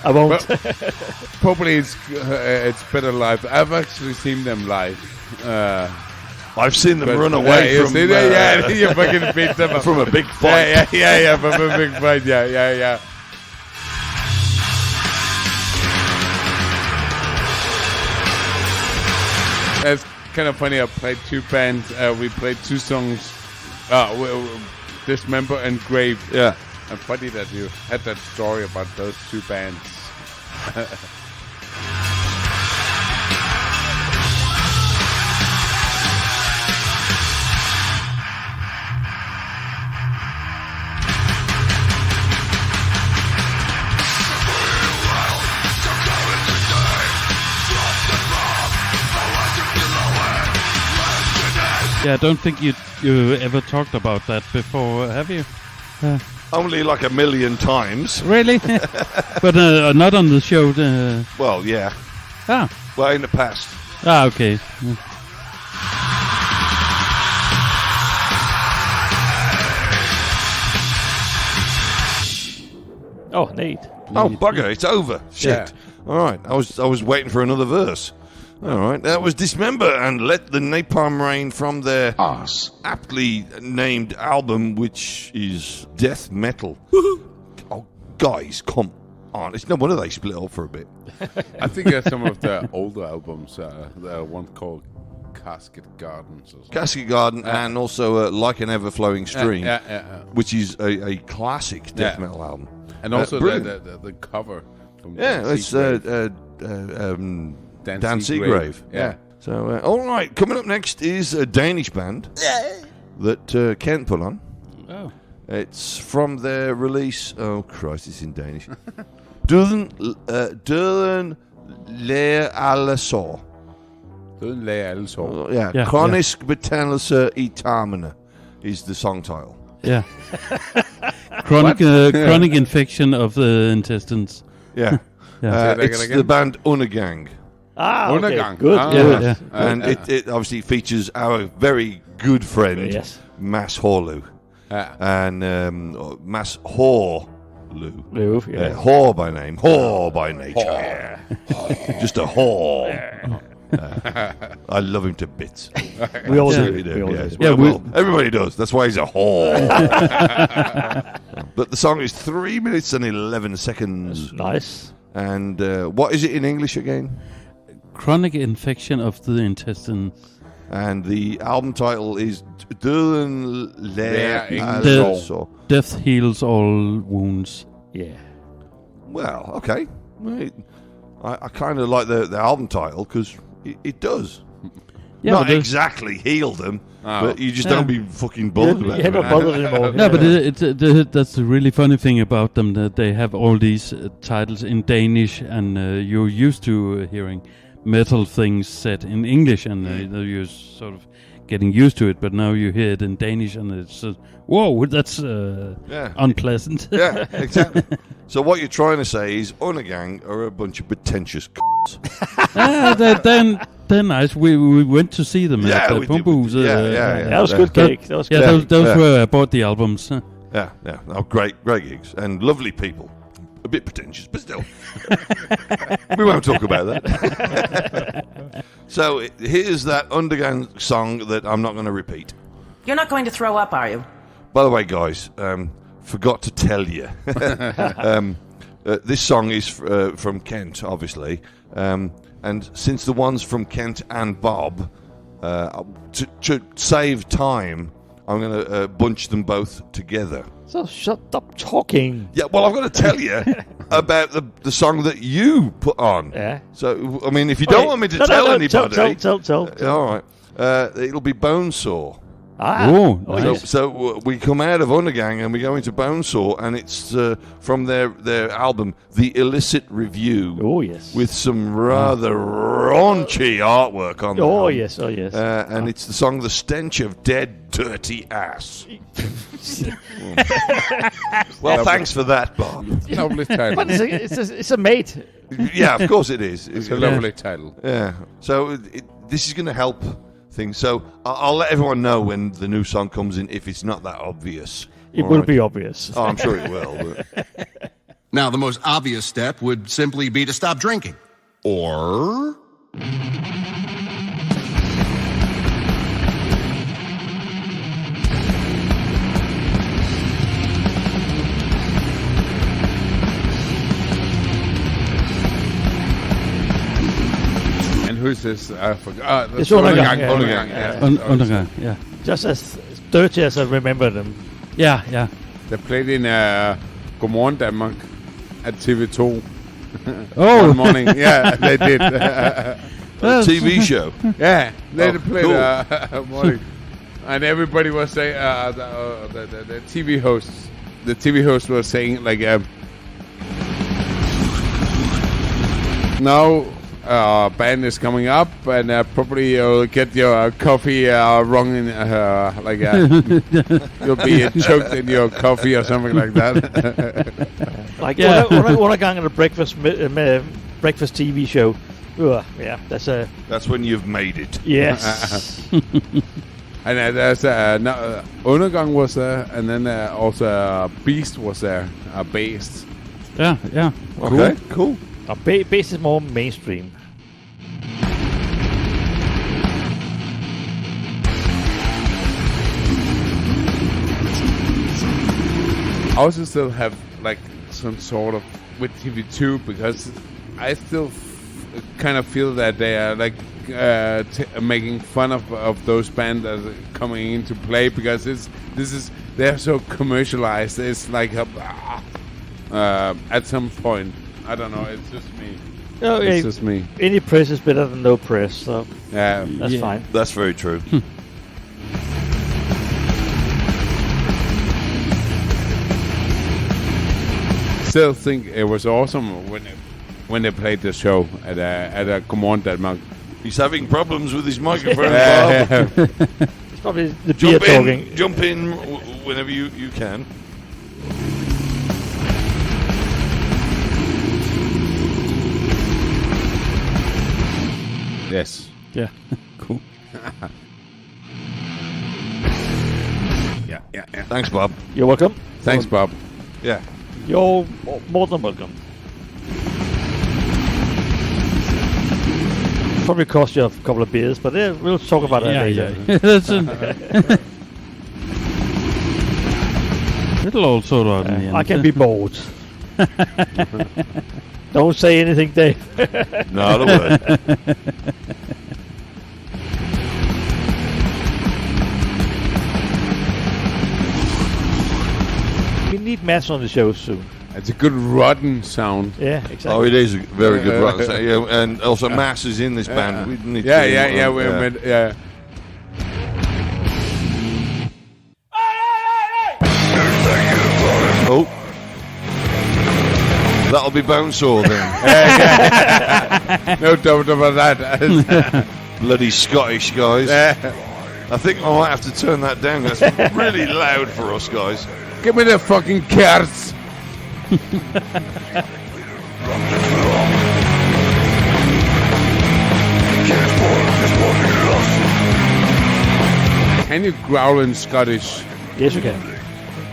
[SPEAKER 4] I won't.
[SPEAKER 9] Well, probably it's better live. I've actually seen them live.
[SPEAKER 3] I've seen them run away from...
[SPEAKER 9] you fucking beat them up.
[SPEAKER 3] From a big fight.
[SPEAKER 9] Yeah, from a big fight, yeah. It's kind of funny, I played two bands, we played two songs, Dismember and Grave.
[SPEAKER 3] Yeah.
[SPEAKER 9] And funny that you had that story about those two bands.
[SPEAKER 10] Yeah, I don't think you ever talked about that before, have you?
[SPEAKER 3] Only like a million times.
[SPEAKER 10] Really? But not on the show.
[SPEAKER 3] Well, yeah.
[SPEAKER 10] Ah.
[SPEAKER 3] Well, in the past.
[SPEAKER 10] Ah, okay.
[SPEAKER 4] Oh, Nate.
[SPEAKER 3] Oh, bugger, it's over. Shit.
[SPEAKER 9] Yeah.
[SPEAKER 3] All right, I was waiting for another verse. All right, that was Dismember and Let the Napalm Rain from their aptly named album, which is death metal. Oh, guys, come on. It's no wonder they split up for a bit.
[SPEAKER 9] I think there's some of the older albums, one called Casket Gardens. Or something.
[SPEAKER 3] Casket Garden and also Like an Ever-Flowing Stream, which is a classic death metal album.
[SPEAKER 9] And also the cover. From
[SPEAKER 3] it's Dan Seagrave.
[SPEAKER 9] Yeah.
[SPEAKER 3] So, all right, coming up next is a Danish band that Kent put on.
[SPEAKER 10] Oh.
[SPEAKER 3] It's from their release. Oh, Christ, it's in Danish. Døden lærer alle sår.
[SPEAKER 9] Døden lærer alle sår.
[SPEAKER 3] Yeah, Kronisk betændelse i tarmene is the song title.
[SPEAKER 10] Yeah. Chronic infection of the intestines.
[SPEAKER 3] Yeah. It's the band Undergang.
[SPEAKER 4] Ah,
[SPEAKER 9] Undergang.
[SPEAKER 4] Okay. Good.
[SPEAKER 10] Yeah.
[SPEAKER 3] And it obviously features our very good friend, Mads Horlu. And Mads Horlu.
[SPEAKER 4] Yeah.
[SPEAKER 3] Whore by name. Whore by nature. Just a whore. I love him to bits.
[SPEAKER 4] We all do.
[SPEAKER 3] Really do.
[SPEAKER 4] We all
[SPEAKER 3] Yes.
[SPEAKER 4] do.
[SPEAKER 3] Well, everybody does. That's why he's a whore. But the song is 3 minutes and 11 seconds.
[SPEAKER 4] That's nice.
[SPEAKER 3] And what is it in English again?
[SPEAKER 10] Chronic infection of the intestine.
[SPEAKER 3] And the album title is Døden lærer
[SPEAKER 10] alle
[SPEAKER 3] sår.
[SPEAKER 10] Death heals all wounds.
[SPEAKER 4] Yeah.
[SPEAKER 3] Well, okay. I kind of like the album title because it does.
[SPEAKER 10] Yeah,
[SPEAKER 3] not exactly heal them, but you just don't be fucking bothered about it.
[SPEAKER 4] Not bothered anymore.
[SPEAKER 10] No, but that's the really funny thing about them, that they have all these titles in Danish, and you're used to hearing metal things said in English, and you're sort of getting used to it, but now you hear it in Danish, and it's whoa, that's unpleasant.
[SPEAKER 3] Yeah, exactly. So what you're trying to say is Undergang are a bunch of pretentious c***s.
[SPEAKER 10] They're nice. We went to see them at Pumbu's.
[SPEAKER 4] That was good cake. That was good.
[SPEAKER 10] Yeah, those were I bought the albums.
[SPEAKER 3] Yeah. Oh, great gigs and lovely people. A bit pretentious, but still. We won't talk about that. So here's that Undergang song that I'm not going to repeat.
[SPEAKER 5] You're not going to throw up, are you?
[SPEAKER 3] By the way, guys, forgot to tell you. This song is from Kent, obviously. And since the ones from Kent and Bob, to save time, I'm going to bunch them both together.
[SPEAKER 4] So shut up talking.
[SPEAKER 3] Yeah, well, I've got to tell you about the song that you put on.
[SPEAKER 4] Yeah.
[SPEAKER 3] So, I mean, if you don't want me to tell anybody...
[SPEAKER 4] Tell.
[SPEAKER 3] All right. It'll be Bonesaw.
[SPEAKER 10] Oh, nice.
[SPEAKER 3] So we come out of Undergang and we go into Bonesaw, and it's from their album, The Illicit Review.
[SPEAKER 4] Oh, yes.
[SPEAKER 3] With some rather raunchy artwork on there.
[SPEAKER 4] Oh, yes.
[SPEAKER 3] And it's the song The Stench of Dead Dirty Ass. Well, thanks for that, Bob.
[SPEAKER 9] Lovely title.
[SPEAKER 4] But it's a mate.
[SPEAKER 3] Yeah, of course it is.
[SPEAKER 9] It's a lovely title.
[SPEAKER 3] Yeah. So this is going to help things. So I'll let everyone know when the new song comes in if it's not that obvious.
[SPEAKER 4] It will be obvious.
[SPEAKER 3] Oh, I'm sure it will. But.
[SPEAKER 12] Now, the most obvious step would simply be to stop drinking. Or...
[SPEAKER 9] Who's this? I forgot.
[SPEAKER 4] It's Undergang.
[SPEAKER 10] Undergang, yeah.
[SPEAKER 4] Just as dirty as I remember them.
[SPEAKER 10] Yeah.
[SPEAKER 9] They played in Godmorgen Danmark at TV2.
[SPEAKER 10] Oh.
[SPEAKER 9] One morning. Yeah, they did.
[SPEAKER 3] TV show.
[SPEAKER 9] Yeah, they played morning. And everybody was saying, the TV hosts, was saying, like, now... band is coming up, and probably you'll get your coffee wrong in, you'll be choked in your coffee or something like that.
[SPEAKER 4] Like Undergang at a breakfast TV show. Yeah,
[SPEAKER 3] that's when you've made it.
[SPEAKER 4] Yes.
[SPEAKER 9] And there's Undergang was there, and then also Beast was there, Based.
[SPEAKER 10] Yeah.
[SPEAKER 3] Okay, cool.
[SPEAKER 4] Bass is more mainstream.
[SPEAKER 9] I also still have like some sort of with TV2 because I still kind of feel that they are like making fun of those bands that are coming into play because they're so commercialized. It's like at some point. I don't know. It's just me.
[SPEAKER 4] No,
[SPEAKER 9] it's just me.
[SPEAKER 4] Any press is better than no press, so
[SPEAKER 9] yeah,
[SPEAKER 4] that's fine.
[SPEAKER 3] That's very true.
[SPEAKER 9] Still think it was awesome when they played the show at a Godmorgen Danmark.
[SPEAKER 3] He's having problems with his microphone. Bob.
[SPEAKER 4] It's probably the beer talking.
[SPEAKER 3] Jump in whenever you can.
[SPEAKER 9] Yes.
[SPEAKER 10] Yeah. Cool.
[SPEAKER 9] Yeah.
[SPEAKER 3] Thanks, Bob.
[SPEAKER 4] You're welcome.
[SPEAKER 9] Thanks, Bob.
[SPEAKER 3] Yeah.
[SPEAKER 4] You're more than welcome. Probably cost you a couple of beers, but we'll talk about that later.
[SPEAKER 10] Yeah. It'll all sort out in the end.
[SPEAKER 4] I can be bold. Don't say anything, Dave.
[SPEAKER 3] Not a word.
[SPEAKER 4] We need Mads on the show soon.
[SPEAKER 9] It's a good rotten sound.
[SPEAKER 4] Yeah, exactly.
[SPEAKER 3] Oh, it is a very good rotten sound. Yeah, and also Mass is in this band. We need
[SPEAKER 9] Yeah.
[SPEAKER 3] Oh. That'll be Bonesaw then.
[SPEAKER 9] No doubt about that.
[SPEAKER 3] Bloody Scottish guys. I think I might have to turn that down. That's really loud for us guys.
[SPEAKER 9] Give me the fucking cards. Can you growl in Scottish?
[SPEAKER 4] Yes, you can.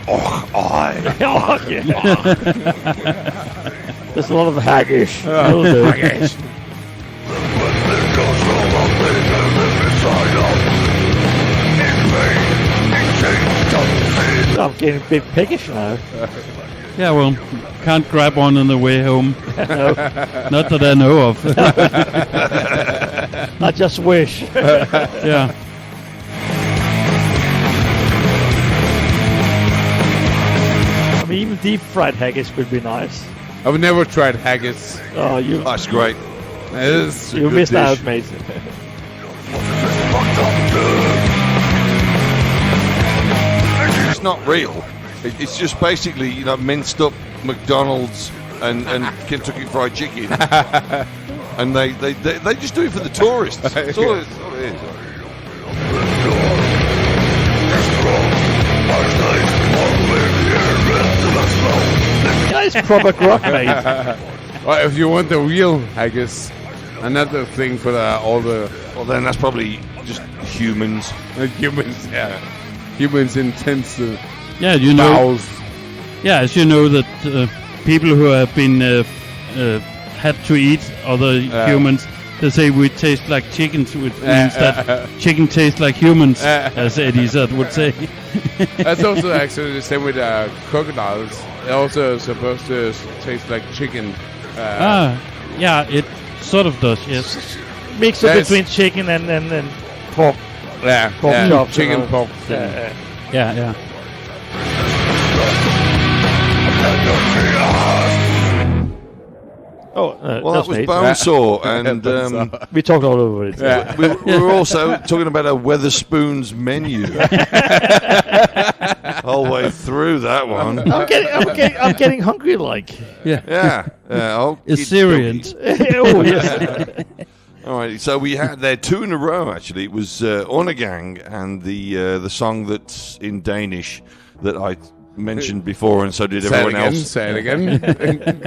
[SPEAKER 3] Oh, aye.
[SPEAKER 4] Oh, yeah. There's a lot of haggish.
[SPEAKER 9] Haggish.
[SPEAKER 4] I'm getting a bit peckish now.
[SPEAKER 10] Yeah, well, can't grab one on the way home.
[SPEAKER 4] No.
[SPEAKER 10] Not that I know of.
[SPEAKER 4] I just wish.
[SPEAKER 10] Yeah.
[SPEAKER 4] deep fried haggis would be nice.
[SPEAKER 9] I've never tried haggis.
[SPEAKER 4] Oh, you.
[SPEAKER 3] That's great.
[SPEAKER 4] You missed out, mate.
[SPEAKER 3] It's not real. It's just basically, minced up McDonald's and Kentucky Fried Chicken, and they just do it for the tourists. That's all it is.
[SPEAKER 4] Yeah, it's proper grog, mate.
[SPEAKER 9] Well, if you want the real haggis, another thing for all the...
[SPEAKER 3] Well, then that's probably just humans.
[SPEAKER 9] Humans, yeah. Humans intensive.
[SPEAKER 10] Yeah,
[SPEAKER 9] bowels.
[SPEAKER 10] Yeah, as you know that people who have been had to eat other humans, they say we taste like chickens, which means that chicken tastes like humans, as Eddie said would say.
[SPEAKER 9] That's also actually the same with crocodiles. They're also supposed to taste like chicken.
[SPEAKER 10] Yeah, it sort of does, yes.
[SPEAKER 4] Mix up between chicken and pork.
[SPEAKER 9] Yeah,
[SPEAKER 4] pork chops.
[SPEAKER 9] Chicken pork.
[SPEAKER 10] Yeah.
[SPEAKER 3] Well, that was Bonesaw, and
[SPEAKER 4] we talked all over it.
[SPEAKER 3] Yeah. We were also talking about a Weatherspoons menu all the way through that one.
[SPEAKER 4] I'm getting hungry, like.
[SPEAKER 3] Yeah.
[SPEAKER 10] Assyrian.
[SPEAKER 4] Oh, yes.
[SPEAKER 3] All right, so we had there 2 in a row, actually. It was Ornegang and the song that's in Danish that I mentioned before, and so did everyone else.
[SPEAKER 9] Say it again.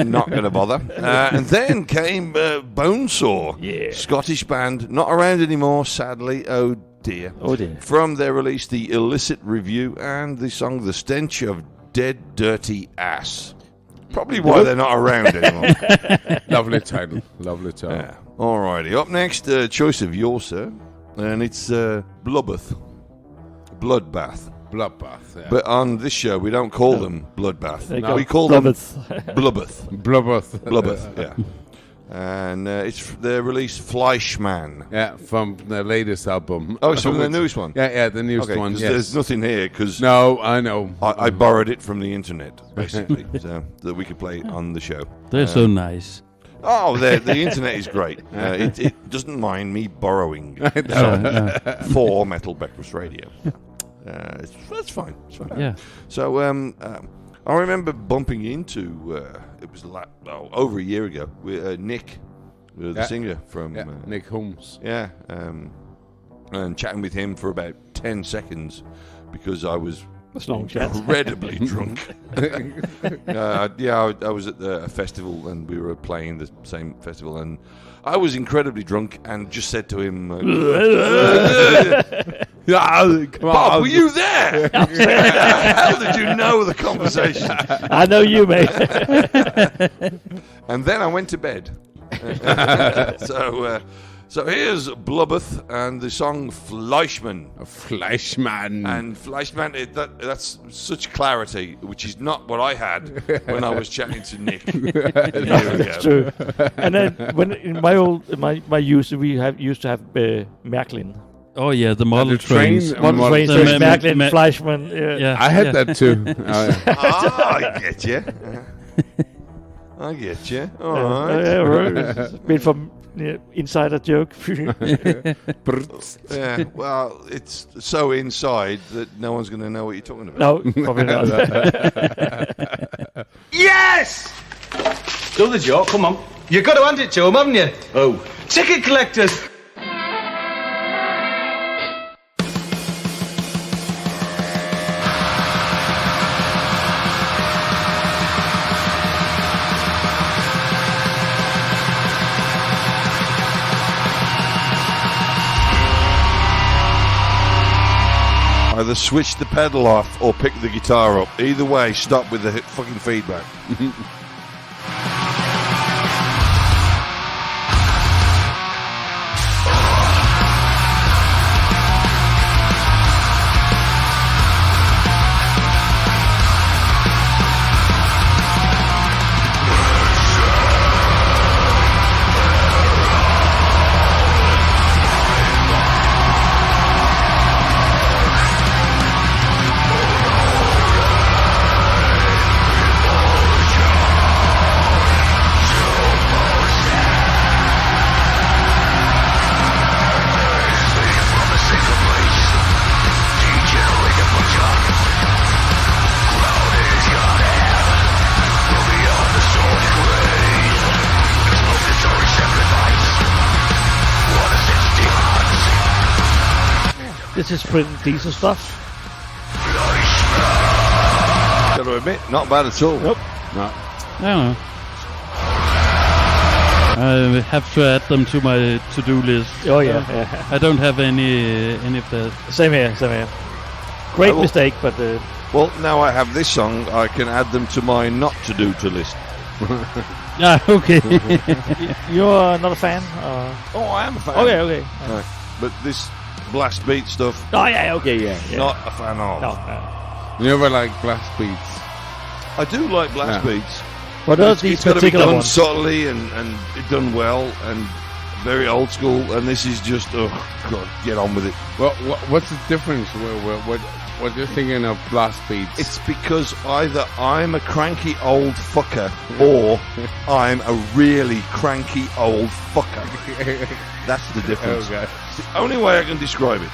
[SPEAKER 3] Not going to bother. And then came Bonesaw, Scottish band, not around anymore, sadly. Oh dear. From their release, The Illicit Review, and the song The Stench of Dead Dirty Ass. Probably why they're not around anymore.
[SPEAKER 9] Lovely title.
[SPEAKER 3] Yeah. Alrighty, up next, choice of yours, sir, and it's Bloodbath.
[SPEAKER 9] Bloodbath, yeah.
[SPEAKER 3] But on this show, we don't call them Bloodbath.
[SPEAKER 4] We
[SPEAKER 3] call them
[SPEAKER 4] Blubbath.
[SPEAKER 3] Blubbath, yeah. And it's their release Fleischmann.
[SPEAKER 9] Yeah, from the latest album.
[SPEAKER 3] Oh, it's from the newest one?
[SPEAKER 9] Yeah, the newest one, yes.
[SPEAKER 3] There's nothing here, because...
[SPEAKER 9] No, I know.
[SPEAKER 3] I borrowed it from the internet, basically, so that we could play it on the show.
[SPEAKER 10] They're so nice.
[SPEAKER 3] Oh, the internet is great. It doesn't mind me borrowing for Metal Breakfast Radio. That's fine. It's fine.
[SPEAKER 10] Yeah.
[SPEAKER 3] So I remember bumping into it was over a year ago with Nick, the singer from
[SPEAKER 9] Nick Holmes.
[SPEAKER 3] Yeah, and chatting with him for about 10 seconds because I was incredibly drunk. I was at a festival and we were playing the same festival, and I was incredibly drunk and just said to him, Bob, were you there? How did you know the conversation?
[SPEAKER 4] I know you, mate.
[SPEAKER 3] And then I went to bed. So here's Bloodbath and the song Fleischmann. And Fleischmann, that's such clarity, which is not what I had when I was chatting to Nick.
[SPEAKER 4] That's true. And then when in my youth, we used to have Märklin.
[SPEAKER 10] Oh yeah, the model trains.
[SPEAKER 4] Model trains, Märklin, Fleischmann. Yeah.
[SPEAKER 9] I had that too.
[SPEAKER 3] I get you. I get you. All right.
[SPEAKER 4] It's been from insider joke.
[SPEAKER 3] Yeah, well, it's so inside that no one's going to know what you're talking about.
[SPEAKER 4] No, probably not.
[SPEAKER 6] Yes! Do the job, come on. You've got to hand it to him, haven't you? Oh. Ticket collectors!
[SPEAKER 3] Either switch the pedal off or pick the guitar up. Either way, stop with the fucking feedback.
[SPEAKER 4] This is pretty decent stuff.
[SPEAKER 3] Got to admit, not bad at all.
[SPEAKER 4] Nope.
[SPEAKER 9] No.
[SPEAKER 10] No. I have to add them to my to-do list.
[SPEAKER 4] Oh yeah.
[SPEAKER 10] I don't have any of that.
[SPEAKER 4] Same here. Great mistake, but
[SPEAKER 3] well, now I have this song, I can add them to my not to do to list.
[SPEAKER 10] Okay.
[SPEAKER 4] You're not a fan?
[SPEAKER 3] Oh, I am a fan.
[SPEAKER 4] Okay.
[SPEAKER 3] Right. But this blast beat stuff.
[SPEAKER 4] Oh yeah. Okay. Yeah.
[SPEAKER 3] Not a fan of.
[SPEAKER 4] No.
[SPEAKER 9] You never like blast beats.
[SPEAKER 3] I do like blast beats.
[SPEAKER 4] But
[SPEAKER 3] it's got to be done subtly and done well and very old school. And this is just, oh God, get on with it.
[SPEAKER 9] Well, what's the difference? What you're thinking of blast beats?
[SPEAKER 3] It's because either I'm a cranky old fucker or I'm a really cranky old fucker. That's the difference.
[SPEAKER 9] Okay.
[SPEAKER 3] It's the only way I can describe it.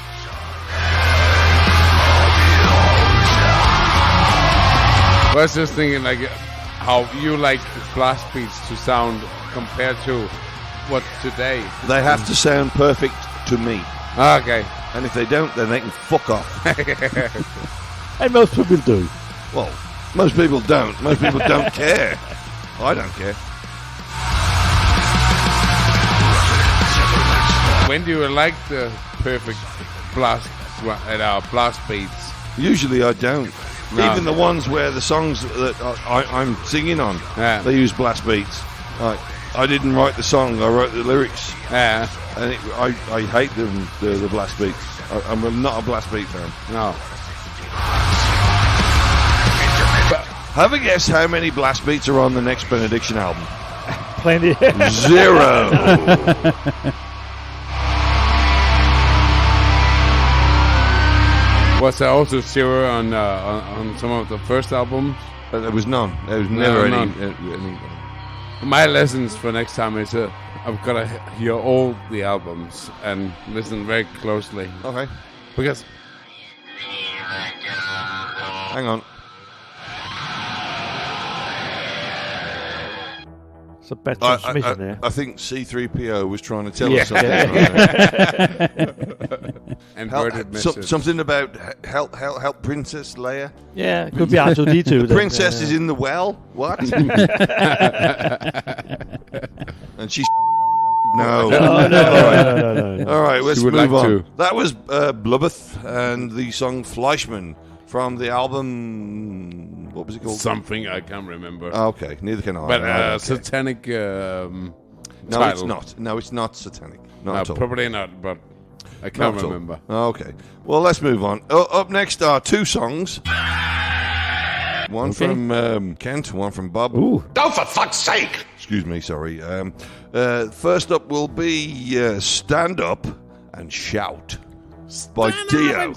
[SPEAKER 9] I was just thinking, like, how you like blast beats to sound compared to what today.
[SPEAKER 3] They have to sound perfect to me.
[SPEAKER 9] Okay.
[SPEAKER 3] And if they don't, then they can fuck off.
[SPEAKER 4] And most people do.
[SPEAKER 3] Well, most people don't. Most people don't care. I don't care.
[SPEAKER 9] When do you like the perfect blast beats?
[SPEAKER 3] Usually I don't.
[SPEAKER 9] No.
[SPEAKER 3] Even the ones where the songs that I'm singing on, they use blast beats. I didn't write the song, I wrote the lyrics.
[SPEAKER 9] Yeah.
[SPEAKER 3] And I hate them, the blast beats. I'm not a blast beat fan.
[SPEAKER 9] No.
[SPEAKER 3] But have a guess how many blast beats are on the next Benediction album.
[SPEAKER 4] Plenty.
[SPEAKER 3] 0.
[SPEAKER 9] Was there also 0 on some of the first albums?
[SPEAKER 3] There was none. There was never any.
[SPEAKER 9] My lessons for next time is I've got to hear all the albums and listen very closely.
[SPEAKER 3] Okay.
[SPEAKER 9] Because...
[SPEAKER 3] Hang on.
[SPEAKER 4] It's a bad transmission there.
[SPEAKER 3] I think C-3PO was trying to tell us something.
[SPEAKER 9] Inverted message.
[SPEAKER 3] Something about help Princess Leia.
[SPEAKER 4] Yeah, it could be R2-D2.
[SPEAKER 3] The princess is in the well. What? And she's no.
[SPEAKER 4] No.
[SPEAKER 3] All right, let's
[SPEAKER 9] would
[SPEAKER 3] move
[SPEAKER 9] like
[SPEAKER 3] on.
[SPEAKER 9] to.
[SPEAKER 3] That was Blubberth and the song Fleischmann from the album. What was it called?
[SPEAKER 9] Something I can't remember.
[SPEAKER 3] Oh, okay, neither can I.
[SPEAKER 9] But satanic
[SPEAKER 3] No,
[SPEAKER 9] title.
[SPEAKER 3] it's not. No, it's not satanic. Not at all.
[SPEAKER 9] Probably not, but I can't remember.
[SPEAKER 3] Okay. Well, let's move on. Up next are 2 songs. One from Kent, one from Bob.
[SPEAKER 4] Ooh.
[SPEAKER 12] Oh, for fuck's sake!
[SPEAKER 3] Excuse me, sorry. First up will be Stand Up and Shout by Dio.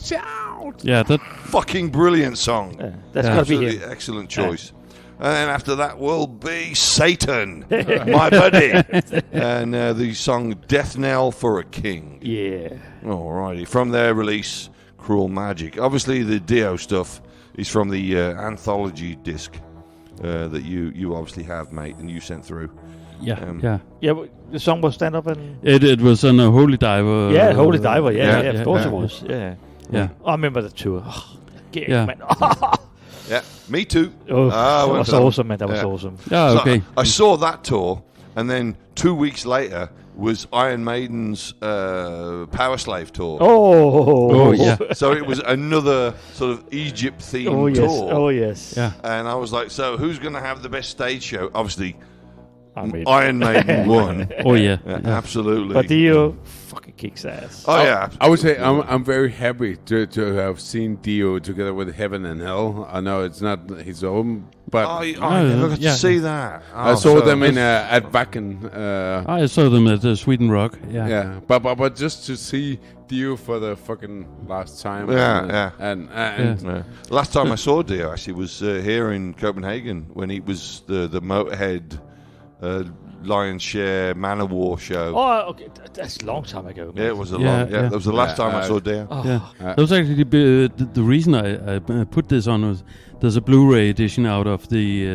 [SPEAKER 10] Yeah, that
[SPEAKER 3] fucking brilliant song.
[SPEAKER 4] Yeah, that's got to be him.
[SPEAKER 3] Excellent choice. And then after that will be Satan, my buddy. And the song Death Knell for a King.
[SPEAKER 4] Yeah.
[SPEAKER 3] Alrighty. From their release, Cruel Magic. Obviously, the Dio stuff is from the anthology disc that you obviously have, mate, and you sent through.
[SPEAKER 10] Yeah.
[SPEAKER 4] Yeah, the song was Stand Up and...
[SPEAKER 10] It was on a Holy Diver.
[SPEAKER 4] Yeah, Holy Diver, yeah, of course it was.
[SPEAKER 10] Yeah.
[SPEAKER 4] I remember the tour. Oh, man.
[SPEAKER 3] Yeah, me too.
[SPEAKER 4] Oh, that was awesome, man. That was awesome.
[SPEAKER 10] Oh, okay.
[SPEAKER 3] So I saw that tour, and then 2 weeks later was Iron Maiden's Power Slave tour.
[SPEAKER 4] Oh,
[SPEAKER 10] yeah.
[SPEAKER 3] So it was another sort of Egypt-themed tour.
[SPEAKER 4] Oh, yes.
[SPEAKER 10] Yeah.
[SPEAKER 3] And I was like, so who's going to have the best stage show? Obviously, Iron Maiden won.
[SPEAKER 10] Oh, yeah.
[SPEAKER 3] Absolutely.
[SPEAKER 4] But Dio fucking kicks ass.
[SPEAKER 3] Oh, yeah.
[SPEAKER 9] I would say I'm very happy to have seen Dio together with Heaven and Hell. I know it's not his own, but
[SPEAKER 3] I never got to see that.
[SPEAKER 9] I saw them at Wacken.
[SPEAKER 10] I saw them at Sweden Rock. Yeah.
[SPEAKER 9] Yeah, but just to see Dio for the fucking last time. And
[SPEAKER 3] last time I saw Dio actually was here in Copenhagen when he was the Motorhead Lion's Share Manowar show.
[SPEAKER 4] Oh, okay, that's a long time ago. Man.
[SPEAKER 3] Yeah, it was that was the last time I saw Dio.
[SPEAKER 10] That was actually the reason I put this on. Was there's a Blu-ray edition out of the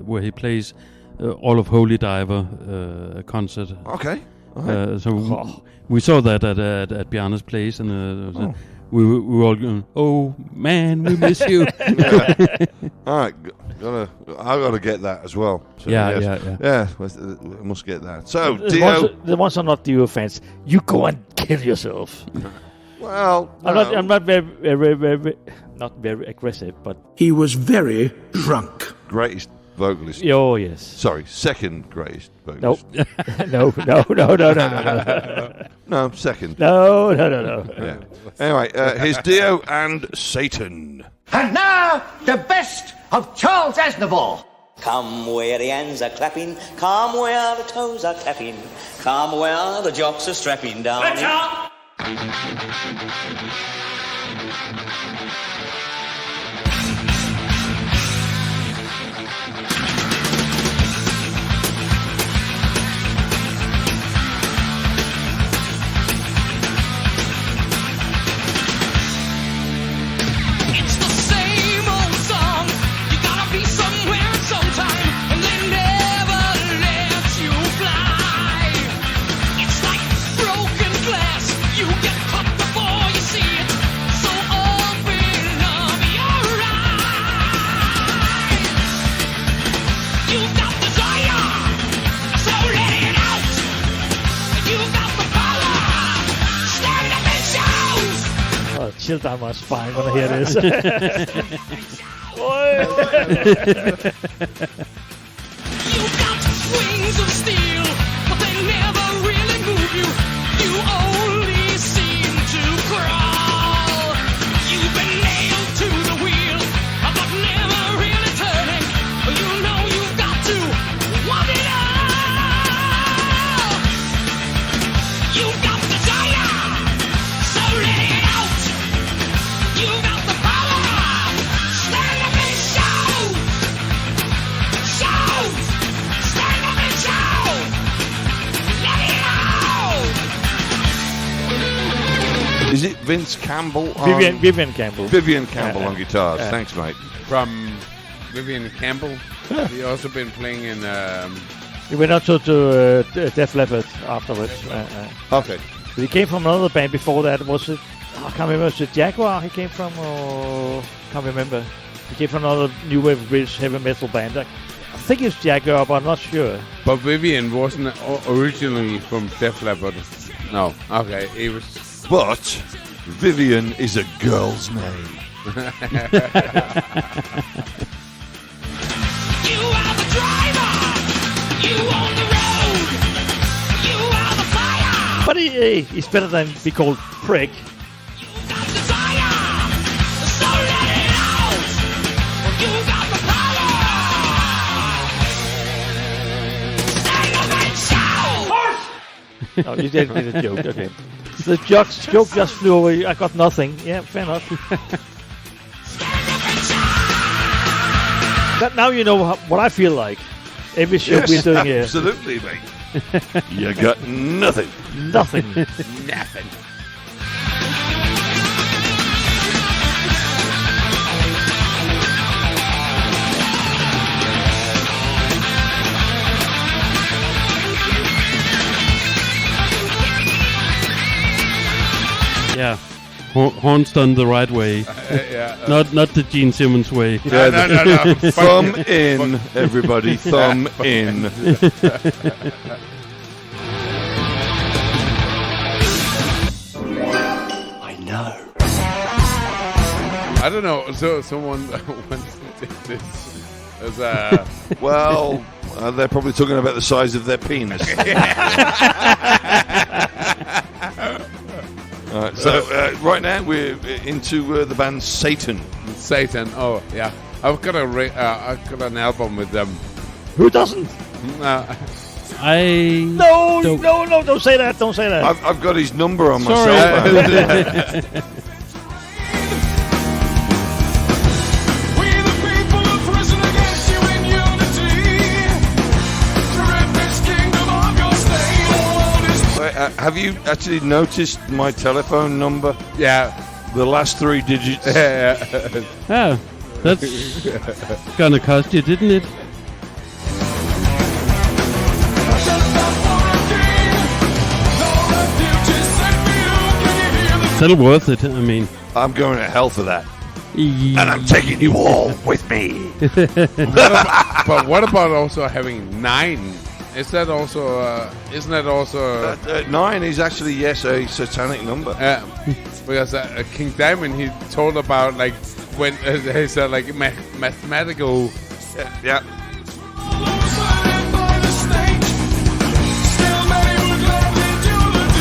[SPEAKER 10] where he plays all of Holy Diver concert.
[SPEAKER 3] Okay.
[SPEAKER 10] We saw that at Bjarne's place, and we were all going, "Oh man, we miss you."
[SPEAKER 3] All right, I gotta get that as well. So,
[SPEAKER 10] yeah.
[SPEAKER 3] I must get that. So,
[SPEAKER 4] the ones are not Dio fans. You go and kill yourself.
[SPEAKER 3] Well,
[SPEAKER 4] I'm not very aggressive, but
[SPEAKER 23] he was very drunk.
[SPEAKER 3] Greatest vocalist.
[SPEAKER 4] Oh yes.
[SPEAKER 3] Sorry, second greatest vocalist.
[SPEAKER 4] No.
[SPEAKER 3] No, second.
[SPEAKER 4] No.
[SPEAKER 3] Yeah. Anyway, here's Dio and Satan.
[SPEAKER 7] And now, the best of Charles Aznavour.
[SPEAKER 13] Come where the hands are clapping, come where the toes are tapping, come where the jocks are strapping down.
[SPEAKER 7] Let's up!
[SPEAKER 2] It's the same old song. You gotta be somewhere at some time, and they never let you fly. It's like broken glass. You get cut before you see it. So open up your eyes. You've got desire, so let it out. You've got the power. Stand up and shout.
[SPEAKER 4] Oh, chill down my spine when I hear this.
[SPEAKER 2] You've got wings of steel, but they never really move you. You only seem to crawl. You've been nailed to the wheel, but never really turning. You know you've got to want it all. You've got desire, so let it out. You've got the power. Stand up and shout. Shout. Stand up and shout. Let it out.
[SPEAKER 3] Is it Vince Campbell?
[SPEAKER 4] Vivian Campbell.
[SPEAKER 3] Vivian Campbell on guitars. Thanks, mate.
[SPEAKER 9] From Vivian Campbell. He also been playing in.
[SPEAKER 4] He went out to Def Leppard afterwards.
[SPEAKER 3] Okay.
[SPEAKER 4] But he came from another band before that. Was it? I can't remember. Was it Jaguar he came from? Or can't remember. He came from another new wave British heavy metal band. I think it's Jaguar, but I'm not sure.
[SPEAKER 9] But Vivian wasn't originally from Def Leppard. No. Okay. He was.
[SPEAKER 3] But Vivian is a girl's name.
[SPEAKER 2] You are the driver. You on the road. You are the fire.
[SPEAKER 4] But he's better than be called prick.
[SPEAKER 2] You've got desire. So let it out. You got the power. Stand up and shout.
[SPEAKER 4] Oh, you didn't make a joke. Okay. The joke just flew away. I got nothing. Yeah, fair enough. But now you know what I feel like. Every show we're doing here.
[SPEAKER 3] Absolutely, mate. You got nothing.
[SPEAKER 4] Nothing.
[SPEAKER 9] Nothing.
[SPEAKER 10] Yeah. Horns done the right way. Not the Gene Simmons way.
[SPEAKER 3] No. Thumb in, everybody. Thumb in.
[SPEAKER 7] I know.
[SPEAKER 9] I don't know. So someone once did this as
[SPEAKER 3] well, they're probably talking about the size of their penis. So right now we're into the band Satan.
[SPEAKER 9] Satan. Oh yeah, I've got an album with them.
[SPEAKER 4] Who doesn't?
[SPEAKER 10] No,
[SPEAKER 4] don't say that. Don't say that.
[SPEAKER 3] I've got his number on my
[SPEAKER 10] Sorry.
[SPEAKER 3] cell phone. Have you actually noticed my telephone number?
[SPEAKER 9] Yeah.
[SPEAKER 3] The last 3 digits.
[SPEAKER 10] Oh, that's gonna cost you, didn't it? still worth it. I mean,
[SPEAKER 3] I'm going to hell for that. And I'm taking you all with me.
[SPEAKER 9] But what about also having 9? Is that also? Isn't that also?
[SPEAKER 3] 9 is actually a satanic number.
[SPEAKER 9] Because King Diamond, he told about like when he said like mathematical.
[SPEAKER 3] Yeah.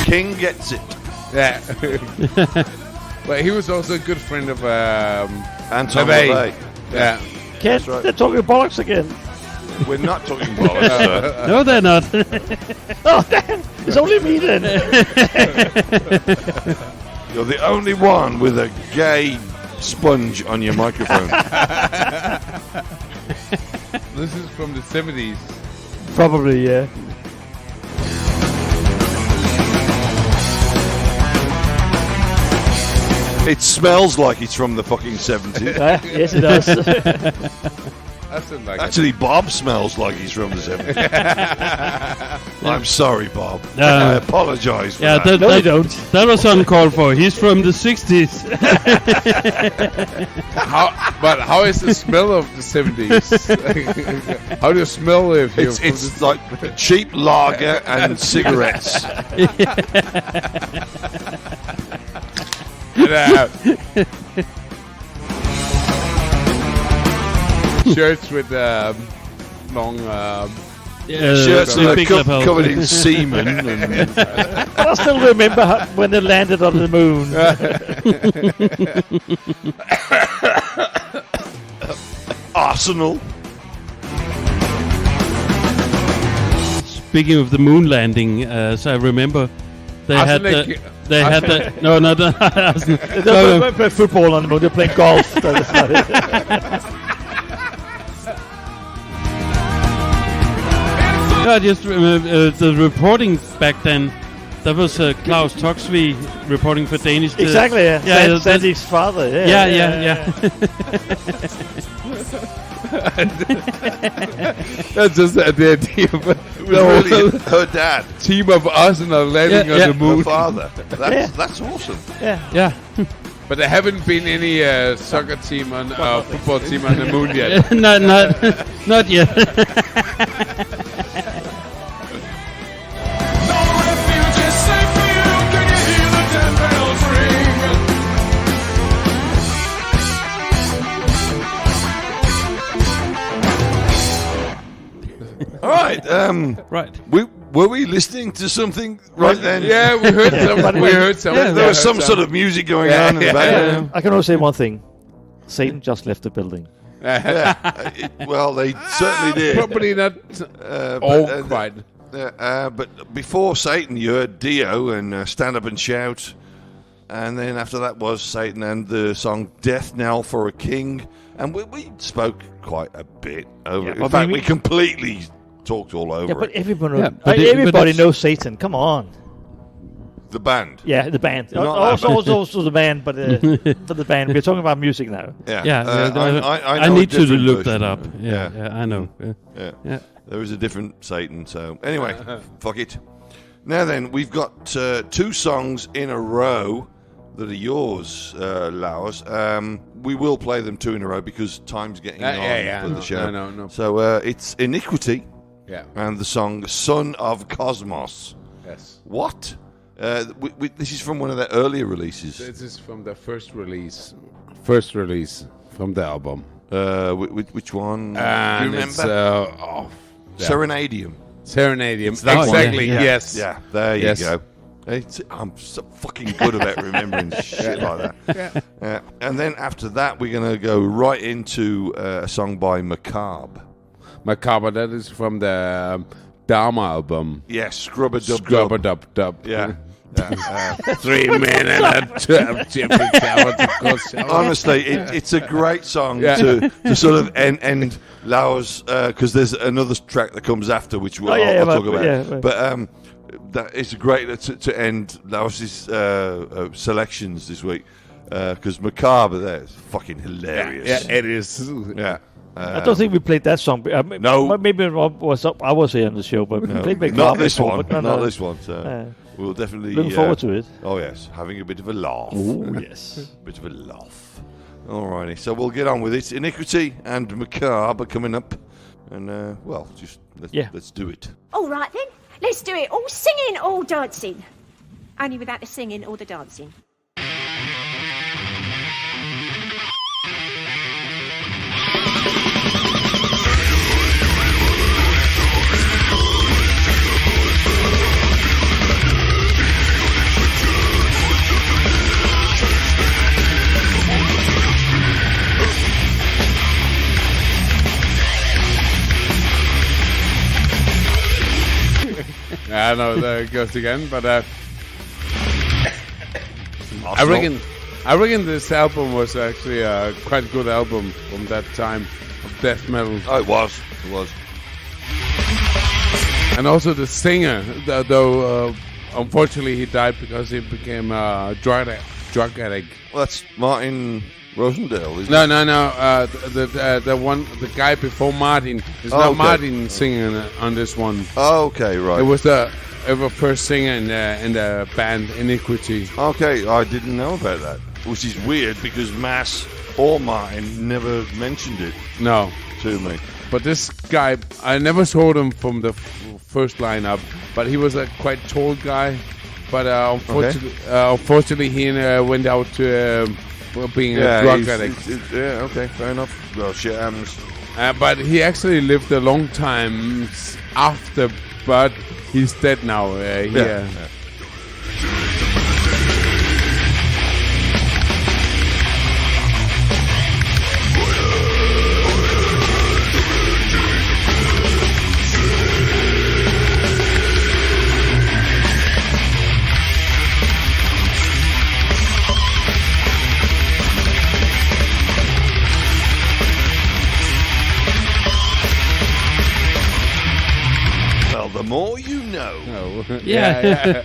[SPEAKER 3] King gets it.
[SPEAKER 9] Yeah. But he was also a good friend of
[SPEAKER 3] Anton LaVey.
[SPEAKER 9] Yeah.
[SPEAKER 4] Kid, they're talking bollocks again.
[SPEAKER 3] We're not talking bollocks, sir.
[SPEAKER 10] No, they're not.
[SPEAKER 4] Oh, damn. It's only me then.
[SPEAKER 3] You're the only one with a gay sponge on your microphone.
[SPEAKER 9] This is from the 70s.
[SPEAKER 4] Probably, yeah.
[SPEAKER 3] It smells like it's from the fucking 70s.
[SPEAKER 4] Yes, it does.
[SPEAKER 3] Actually, Bob smells like he's from the 70s. I'm sorry, Bob. I apologise for that.
[SPEAKER 4] No, you don't.
[SPEAKER 10] That was uncalled for. He's from the 60s.
[SPEAKER 9] How is the smell of the 70s? How do you smell if you're
[SPEAKER 3] It's like cheap lager and cigarettes.
[SPEAKER 9] Shirts with long
[SPEAKER 3] shirts covered in semen.
[SPEAKER 4] But I still remember when they landed on the moon.
[SPEAKER 3] Arsenal.
[SPEAKER 10] Speaking of the moon landing, so I remember they had the no.
[SPEAKER 4] They play football on the moon. They're playing golf. That's not it.
[SPEAKER 10] I just remember the reporting back then. That was Klaus Toksvig reporting for Danish.
[SPEAKER 4] Exactly, yeah. Sandy's father.
[SPEAKER 10] Yeah.
[SPEAKER 9] That's just the idea. But
[SPEAKER 3] it was really her dad.
[SPEAKER 9] Team of Arsenal landing on the moon.
[SPEAKER 3] Her father. That's awesome.
[SPEAKER 10] Yeah.
[SPEAKER 9] But there haven't been any soccer team on football team on the moon yet.
[SPEAKER 10] Not yet.
[SPEAKER 3] All right.
[SPEAKER 10] Right.
[SPEAKER 3] Were we listening to something right then?
[SPEAKER 9] Yeah, we heard something.
[SPEAKER 3] Yeah, there was some sort of music going on in the background.
[SPEAKER 4] I can only say one thing. Satan just left the building.
[SPEAKER 3] Well, they certainly did.
[SPEAKER 9] Probably not all quite.
[SPEAKER 3] But before Satan, you heard Dio and Stand Up and Shout. And then after that was Satan and the song Death Knell for a King. And we spoke quite a bit over it. In fact, we completely talked all over
[SPEAKER 4] but
[SPEAKER 3] it.
[SPEAKER 4] everybody knows Satan. Come on.
[SPEAKER 3] The band.
[SPEAKER 4] Yeah, the band. Also the band, but for the band. We're talking about music now.
[SPEAKER 3] I
[SPEAKER 10] need to look
[SPEAKER 3] version.
[SPEAKER 10] that up. Yeah, I know.
[SPEAKER 3] Yeah. There is a different Satan. So anyway, fuck it. Now then, we've got 2 songs in a row that are yours, Lars. We will play them 2 in a row because time's getting on for the show.
[SPEAKER 9] No.
[SPEAKER 3] So it's Iniquity and the song Son of Cosmos.
[SPEAKER 9] Yes.
[SPEAKER 3] What? This is from one of their earlier releases.
[SPEAKER 9] This is from the first release from the album.
[SPEAKER 3] Which one? Do you remember?
[SPEAKER 9] Serenadium.
[SPEAKER 3] Exactly.
[SPEAKER 9] Yes.
[SPEAKER 3] Yeah. There you go. I'm so fucking good about remembering shit like that. And then after that, we're going to go right into a song by Macabre.
[SPEAKER 9] Macabre, that is from the Dharma album.
[SPEAKER 3] Yes, Scrubber Dub. Yeah.
[SPEAKER 9] 3 men and a
[SPEAKER 3] Honestly, it's a great song to sort of end Lauer's, because there's another track that comes after, which I'll talk about. But that it's great to end Lauer's selections this week, because Macabre there is fucking hilarious.
[SPEAKER 9] Yeah, it is.
[SPEAKER 3] Yeah.
[SPEAKER 4] I don't think we played that song.
[SPEAKER 3] No.
[SPEAKER 4] Maybe I was here on the show, but we played Macabre.
[SPEAKER 3] Not this
[SPEAKER 4] before,
[SPEAKER 3] one.
[SPEAKER 4] but
[SPEAKER 3] Not this one. So we'll definitely...
[SPEAKER 4] Looking forward to it.
[SPEAKER 3] Oh, yes. Having a bit of a laugh.
[SPEAKER 4] Oh, yes.
[SPEAKER 3] Bit of a laugh. Alrighty. So we'll get on with it. Iniquity and Macabre coming up. And, let's do it.
[SPEAKER 14] All right, then. Let's do it. All singing, all dancing. Only without the singing or the dancing.
[SPEAKER 9] I know there it goes again, but I reckon this album was actually a quite good album from that time of death metal.
[SPEAKER 3] Oh, it was.
[SPEAKER 9] And also the singer, though unfortunately he died because he became a drug addict.
[SPEAKER 3] Well, that's Martin Rosendale, isn't
[SPEAKER 9] it? No. The guy before Martin. It's not Martin singing on this one.
[SPEAKER 3] Oh, okay, right.
[SPEAKER 9] It was the first singer in the band Iniquity.
[SPEAKER 3] Okay, I didn't know about that. Which is weird because Mass or Martin never mentioned it.
[SPEAKER 9] No.
[SPEAKER 3] To me.
[SPEAKER 9] But this guy, I never saw him from the first lineup, but he was a quite tall guy. But unfortunately, he went out to being a drug addict.
[SPEAKER 3] Okay, fair enough. Well, shit happens.
[SPEAKER 9] But he actually lived a long time after, but he's dead now. Yeah.
[SPEAKER 3] The more you know.
[SPEAKER 9] Oh. Yeah.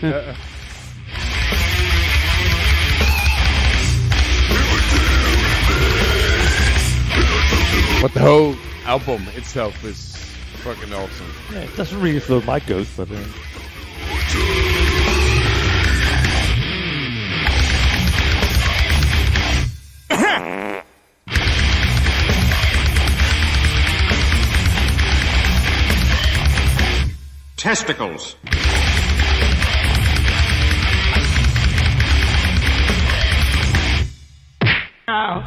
[SPEAKER 9] But the whole album itself is fucking awesome.
[SPEAKER 4] Yeah, it doesn't really float my goat, but...
[SPEAKER 12] Testicles.
[SPEAKER 26] Oh.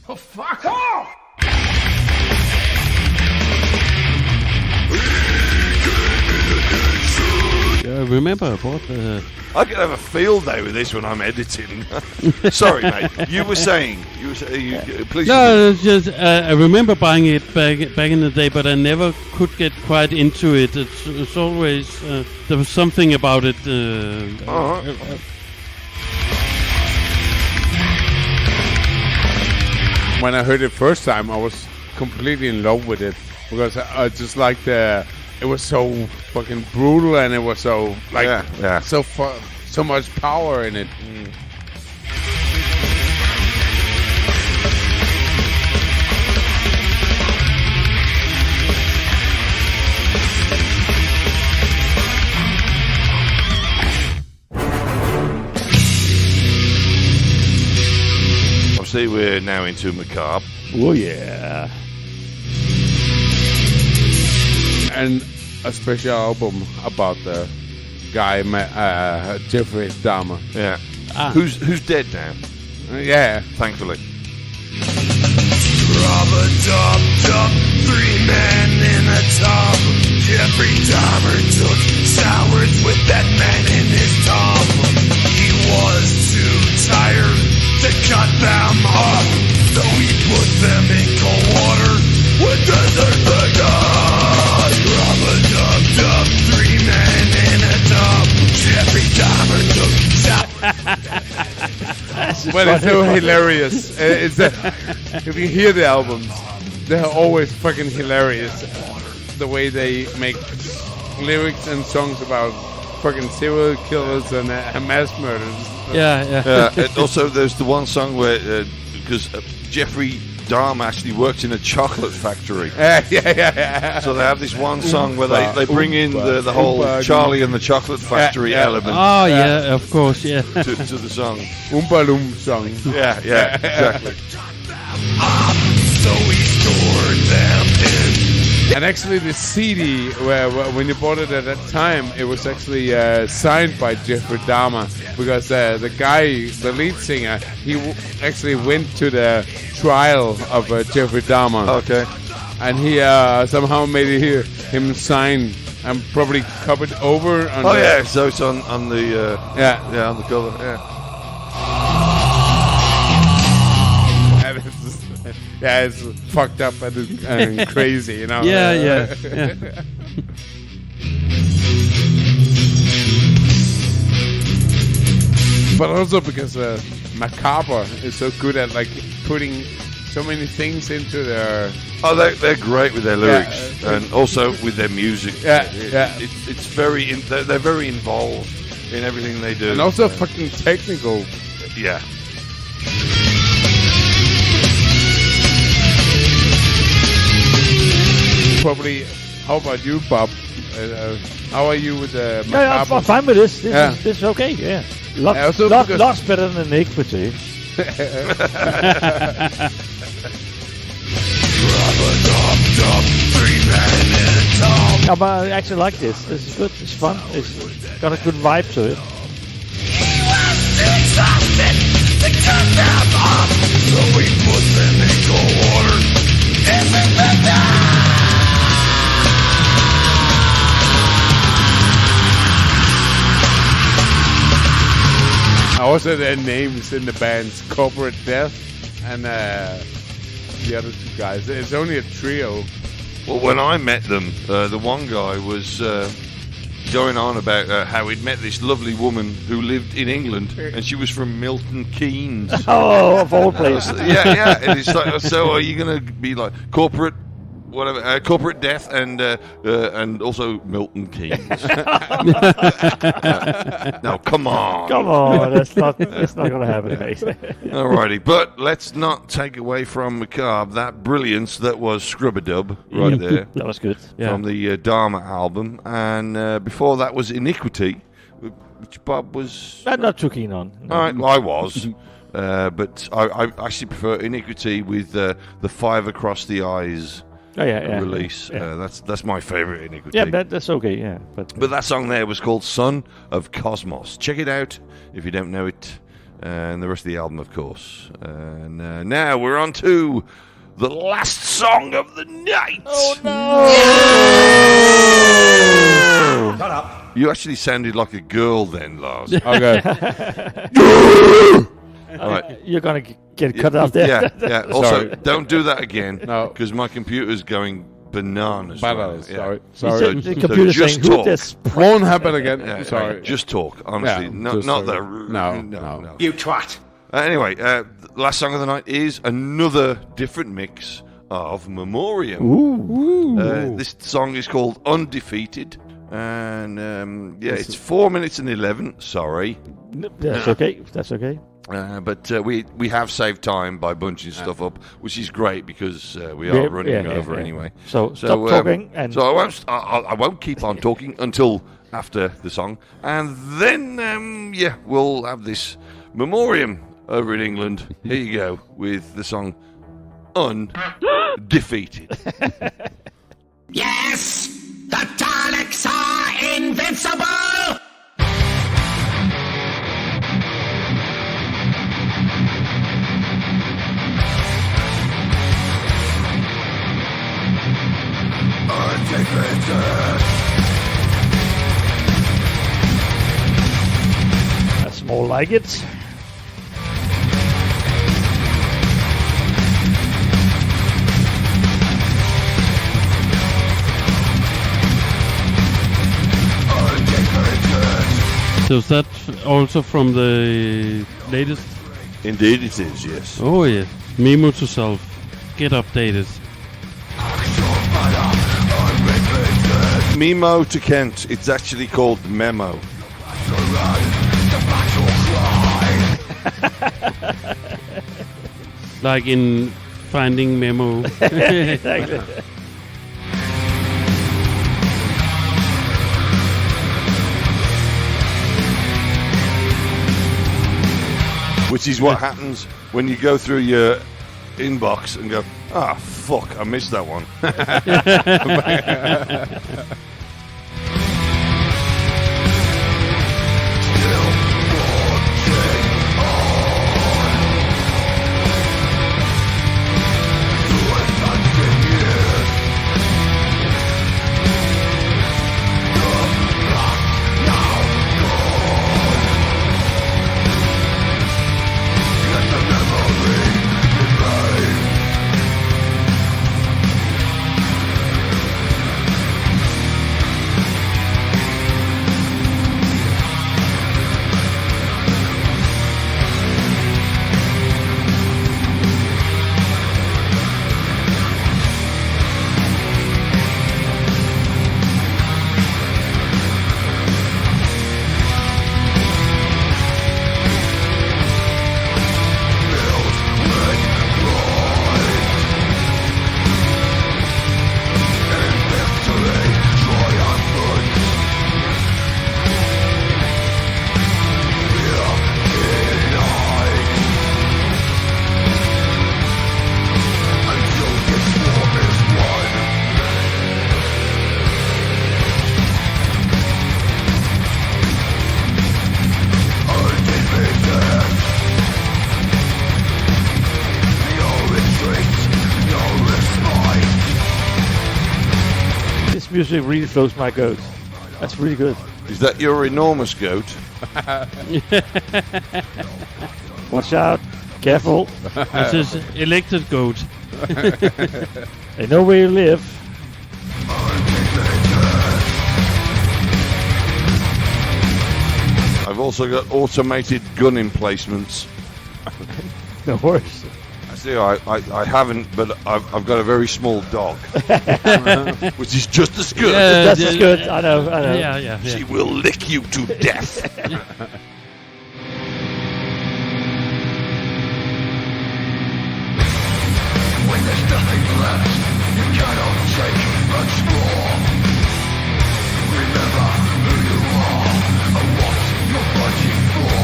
[SPEAKER 7] Oh, fuck off!
[SPEAKER 10] Remember about
[SPEAKER 3] I could have a field day with this when I'm editing. Sorry, mate. You were saying. Please.
[SPEAKER 10] No, it's just I remember buying it back in the day, but I never could get quite into it. It's always there was something about it.
[SPEAKER 9] When I heard it first time, I was completely in love with it because I just liked the. It was so fucking brutal, and it was so so much power in it.
[SPEAKER 3] Obviously, we're now into Macabre.
[SPEAKER 4] Oh yeah.
[SPEAKER 9] And a special album about the guy, Jeffrey Dahmer.
[SPEAKER 3] Yeah. Who's dead now?
[SPEAKER 9] Yeah.
[SPEAKER 3] Thankfully.
[SPEAKER 2] Rub-a-dub-dub, 3 men in a tub. Jeffrey Dahmer took showers with that man in his tub. He was too tired to cut them up, so he put them in cold water with desert vinegar. Rub-a-dub-dub, 3 men in a tub. Jeffrey Dahmer took showers.
[SPEAKER 9] Well, it's so hilarious. It's if you hear the albums, they're always fucking hilarious. The way they make lyrics and songs about fucking serial killers and mass murders.
[SPEAKER 3] And also, there's the one song where because Jeffrey Dahmer actually worked in a chocolate factory.
[SPEAKER 9] Yeah.
[SPEAKER 3] So they have this one song where they bring in the whole Charlie and the Chocolate Factory element.
[SPEAKER 10] Oh, yeah, of course, yeah.
[SPEAKER 3] to the song.
[SPEAKER 9] Oompa Loom song.
[SPEAKER 3] Yeah, exactly.
[SPEAKER 2] So we stored them in.
[SPEAKER 9] And actually, the CD, when you bought it at that time, it was actually signed by Jeffrey Dahmer, because the guy, the lead singer, he actually went to the trial of Jeffrey Dahmer.
[SPEAKER 3] Okay.
[SPEAKER 9] And he somehow made him sign and probably covered over. On
[SPEAKER 3] so it's on the on the cover.
[SPEAKER 9] Yeah, it's fucked up and crazy, you know.
[SPEAKER 10] Yeah.
[SPEAKER 9] But also because Macabre is so good at like putting so many things into their.
[SPEAKER 3] Oh, they're great with their lyrics and also with their music. It's very. They're very involved in everything they do,
[SPEAKER 9] and also fucking technical.
[SPEAKER 3] Yeah.
[SPEAKER 9] Probably. How about you, Bob? How are you with the
[SPEAKER 4] Macabre? I'm fine with this. This is okay. Yeah. Lots better than Iniquity. But I actually like this. This is good. It's fun. It's got a good vibe to it.
[SPEAKER 2] So we put them into water.
[SPEAKER 9] Also, their names in the band's Corporate Death and the other two guys. It's only a trio.
[SPEAKER 3] Well, when I met them, the one guy was going on about how he'd met this lovely woman who lived in England, and she was from Milton Keynes.
[SPEAKER 4] Oh, of all places.
[SPEAKER 3] Yeah. And it's like, so are you going to be like corporate? Whatever, corporate death and also Milton Keynes. No, come on.
[SPEAKER 4] That's not going to happen, mate.
[SPEAKER 3] Alrighty, but let's not take away from Macabre that brilliance that was Scrub-a-Dub right there.
[SPEAKER 4] That was good.
[SPEAKER 3] From the Dharma album, and before that was Iniquity, which Bob was
[SPEAKER 4] not too keen on.
[SPEAKER 3] No. All right, well, I was. But I actually prefer Iniquity with the Five Across the Eyes. Release. That's my favourite Iniquity.
[SPEAKER 4] Yeah, that's okay. Yeah, but
[SPEAKER 3] that song there was called "Son of Cosmos." Check it out if you don't know it, and the rest of the album, of course. And now we're on to the last song of the night.
[SPEAKER 4] Oh
[SPEAKER 3] no! Shut up! You actually sounded like a girl then, Lars.
[SPEAKER 9] Okay.
[SPEAKER 3] Right.
[SPEAKER 4] You're going to get cut off there.
[SPEAKER 3] Yeah. Also, don't do that again, because my computer's going bananas.
[SPEAKER 9] Sorry.
[SPEAKER 4] The computer's
[SPEAKER 3] just
[SPEAKER 4] saying,
[SPEAKER 3] talk.
[SPEAKER 4] This
[SPEAKER 9] won't happen again. Sorry.
[SPEAKER 3] Just talk, honestly. No.
[SPEAKER 9] You
[SPEAKER 3] twat. Anyway, last song of the night is another different mix of Memoriam.
[SPEAKER 4] Ooh.
[SPEAKER 3] This song is called Undefeated. And it's 4 minutes and 11. Sorry.
[SPEAKER 4] That's okay. That's okay.
[SPEAKER 3] But we have saved time by bunching stuff up, which is great because we are running over anyway.
[SPEAKER 4] So stop talking.
[SPEAKER 3] So I won't keep on talking until after the song, and then we'll have this Memoriam over in England. Here you go with the song Undefeated.
[SPEAKER 7] Yes, the Daleks are invincible.
[SPEAKER 4] That's more like it.
[SPEAKER 10] So is that also from the latest?
[SPEAKER 3] Indeed it is, yes.
[SPEAKER 10] Oh yeah. Memo to self. Get updated.
[SPEAKER 3] Memo to Kent. It's actually called Memo.
[SPEAKER 10] Like in Finding Memo.
[SPEAKER 4] Exactly.
[SPEAKER 3] Which is what happens when you go through your inbox and go, fuck, I missed that one.
[SPEAKER 4] Music really floats my goat. That's really good.
[SPEAKER 3] Is that your enormous goat?
[SPEAKER 4] Watch out. Careful.
[SPEAKER 10] This is elected goat.
[SPEAKER 4] They know where you live.
[SPEAKER 3] I've also got automated gun emplacements.
[SPEAKER 4] No worries.
[SPEAKER 3] I haven't, but I've got a very small dog, which is just as good.
[SPEAKER 4] Just as good. I know.
[SPEAKER 10] Yeah.
[SPEAKER 3] She will lick you to death.
[SPEAKER 2] When there's nothing left, you cannot take much more. Remember who you are and what you're fighting for.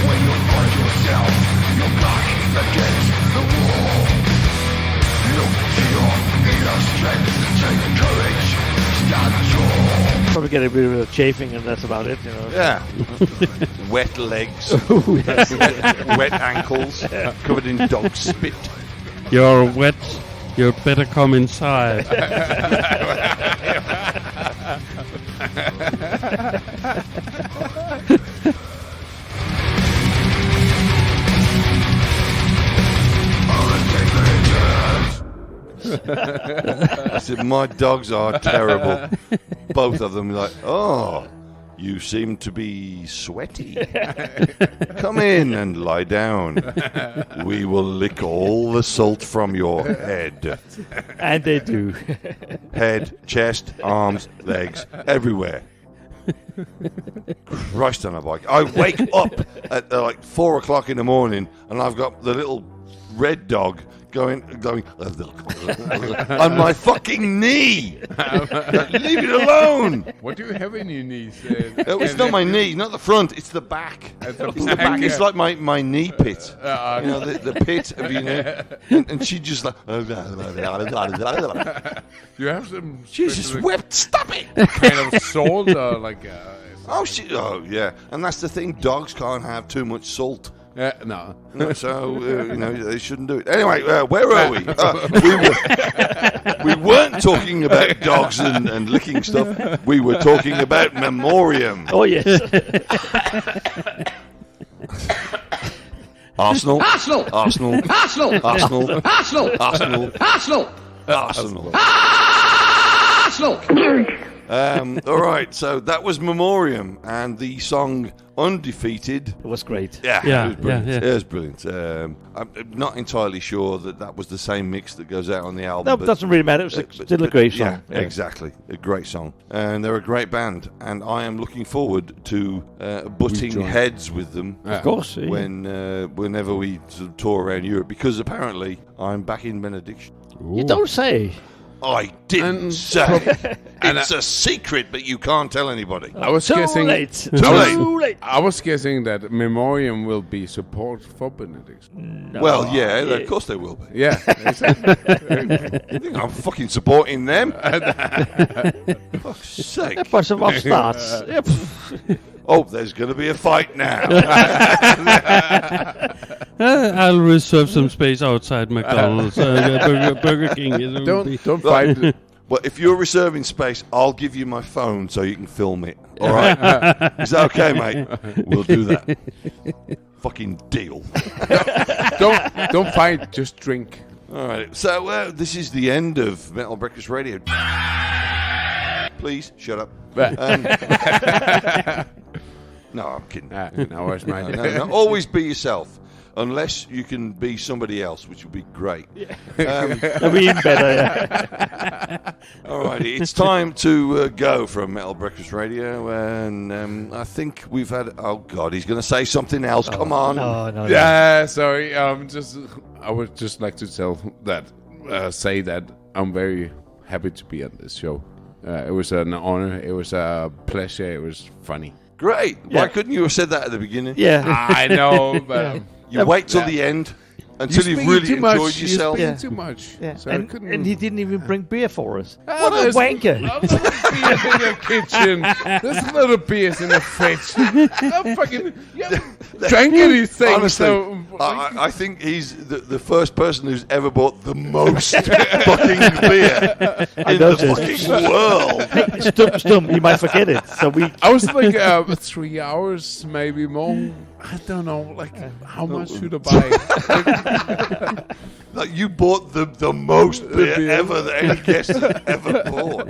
[SPEAKER 2] When you find yourself, you're back against the wall. Look to your inner strength, take courage, stand tall.
[SPEAKER 4] Probably get a bit of chafing, and that's about it.
[SPEAKER 3] Yeah. Wet legs, wet ankles, covered in dog spit.
[SPEAKER 10] You're wet. You'd better come inside.
[SPEAKER 3] I said, my dogs are terrible. Both of them like, you seem to be sweaty. Come in and lie down. We will lick all the salt from your head.
[SPEAKER 4] And they do.
[SPEAKER 3] Head, chest, arms, legs, everywhere. Christ on a bike. I wake up at like 4 o'clock in the morning and I've got the little red dog going on my fucking knee. Leave it alone.
[SPEAKER 9] What do you have in your knees?
[SPEAKER 3] It's not my knee, not the front. It's the back. It's the back. It's like my knee pit. The pit of your knee. And she just like.
[SPEAKER 9] You have some.
[SPEAKER 3] Jesus wept. Stop it.
[SPEAKER 9] Kind of salt or like.
[SPEAKER 3] Oh yeah, and that's the thing. Dogs can't have too much salt.
[SPEAKER 9] No.
[SPEAKER 3] So they shouldn't do it. Anyway, where are we? We weren't talking about dogs and licking stuff. We were talking about memoriam.
[SPEAKER 4] Oh yes.
[SPEAKER 3] Arsenal.
[SPEAKER 2] Arsenal.
[SPEAKER 3] Arsenal.
[SPEAKER 2] Arsenal.
[SPEAKER 3] Arsenal.
[SPEAKER 2] Arsenal.
[SPEAKER 3] Arsenal.
[SPEAKER 2] Arsenal.
[SPEAKER 3] Arsenal.
[SPEAKER 2] Arsenal.
[SPEAKER 3] All right, so that was Memoriam and the song Undefeated.
[SPEAKER 4] It was great.
[SPEAKER 3] Yeah,
[SPEAKER 10] Yeah,
[SPEAKER 3] it was brilliant.
[SPEAKER 10] yeah, yeah.
[SPEAKER 3] It was brilliant. I'm not entirely sure that was the same mix that goes out on the album.
[SPEAKER 4] No, it doesn't really matter. It was still a great song.
[SPEAKER 3] Yeah, exactly. A great song. And they're a great band. And I am looking forward to butting heads with them.
[SPEAKER 4] Of course. Yeah.
[SPEAKER 3] Whenever we sort of tour around Europe. Because apparently I'm back in Benediction.
[SPEAKER 4] You don't say.
[SPEAKER 3] I didn't say. It's a secret, but you can't tell anybody.
[SPEAKER 9] I was guessing.
[SPEAKER 3] Too late.
[SPEAKER 9] I was guessing that Memoriam will be support for Benediction.
[SPEAKER 3] No. Well, yeah, of course they will be.
[SPEAKER 9] Yeah.
[SPEAKER 3] You think I'm fucking supporting them? Fuck's sake.
[SPEAKER 4] A bunch of upstarts.
[SPEAKER 3] Oh, there's going to be a fight now.
[SPEAKER 10] I'll reserve some space outside McDonald's. Burger King.
[SPEAKER 9] Don't fight.
[SPEAKER 3] Well, if you're reserving space, I'll give you my phone so you can film it. All right? Is that okay, mate? We'll do that. Fucking deal.
[SPEAKER 9] Don't fight. Just drink.
[SPEAKER 3] All right. So this is the end of Metal Breakfast Radio. Please shut up. No, I'm kidding. No, always be yourself. Unless you can be somebody else, which would be great.
[SPEAKER 4] That'd be even better, yeah.
[SPEAKER 3] All righty, it's time to go from Metal Breakfast Radio, and I think we've had... Oh, God, he's going to say something else. Come on.
[SPEAKER 4] No.
[SPEAKER 9] Yeah, sorry. I would just like to say that I'm very happy to be on this show. It was an honor. It was a pleasure. It was funny.
[SPEAKER 3] Great. Why couldn't you have said that at the beginning?
[SPEAKER 4] Yeah.
[SPEAKER 9] I know, but...
[SPEAKER 3] You wait till the end until you've really enjoyed yourself.
[SPEAKER 9] You're speaking too much.
[SPEAKER 4] Yeah.
[SPEAKER 9] So
[SPEAKER 4] and he didn't even bring beer for us.
[SPEAKER 9] What
[SPEAKER 4] a wanker.
[SPEAKER 9] Beers in your kitchen. There's little beers in the fridge. I'm fucking... drank these things.
[SPEAKER 3] Honestly, I think he's the first person who's ever bought the most fucking beer in the fucking world.
[SPEAKER 4] Hey, Stum, you might forget it. So
[SPEAKER 9] I was like 3 hours, maybe more. I don't know, like, how much should I buy?
[SPEAKER 3] Like, you bought the most beer ever that any guest has ever bought.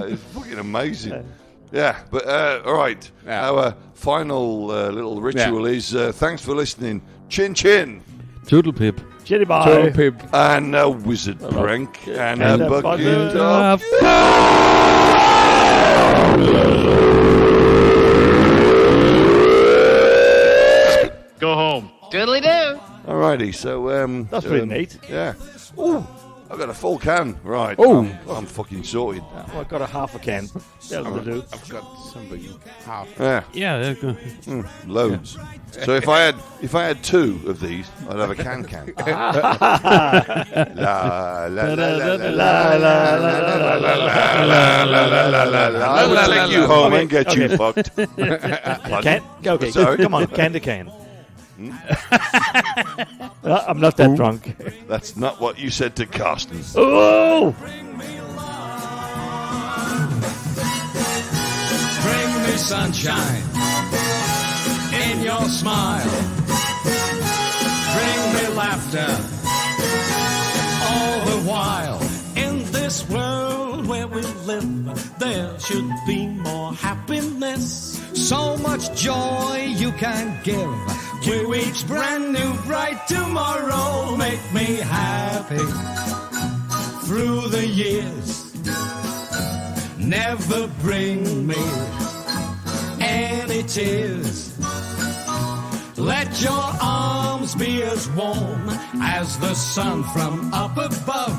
[SPEAKER 3] It's fucking amazing. Yeah, but all right.
[SPEAKER 9] Yeah.
[SPEAKER 3] Our final little ritual is thanks for listening. Chin chin.
[SPEAKER 10] Toodle pip.
[SPEAKER 4] Chitty bye.
[SPEAKER 9] Toodle pip.
[SPEAKER 3] And a wizard prank. And a bucket of...
[SPEAKER 6] Go home.
[SPEAKER 14] Doodly-doo.
[SPEAKER 3] Alrighty, so...
[SPEAKER 4] That's pretty neat.
[SPEAKER 3] Yeah. Ooh, I've got a full can. Right.
[SPEAKER 9] Oh.
[SPEAKER 3] I'm fucking sorted.
[SPEAKER 4] I've got a half a can. That'll do.
[SPEAKER 9] I've got something half.
[SPEAKER 3] Yeah. Loads. Yeah. So if I had two of these, I'd have a can. La la la la la la la la la la la. I will take you home and get you fucked.
[SPEAKER 4] Okay,
[SPEAKER 3] sorry.
[SPEAKER 4] Come on, can to can. I'm not that drunk.
[SPEAKER 3] That's not what you said to Carsten.
[SPEAKER 4] Oh!
[SPEAKER 2] Bring me sunshine in your smile. Bring me laughter all the while. In this world where we live, there should be more happiness. So much joy you can give to each brand new bright tomorrow. Make me happy through the years. Never bring me any tears. Let your arms be as warm as the sun from up above.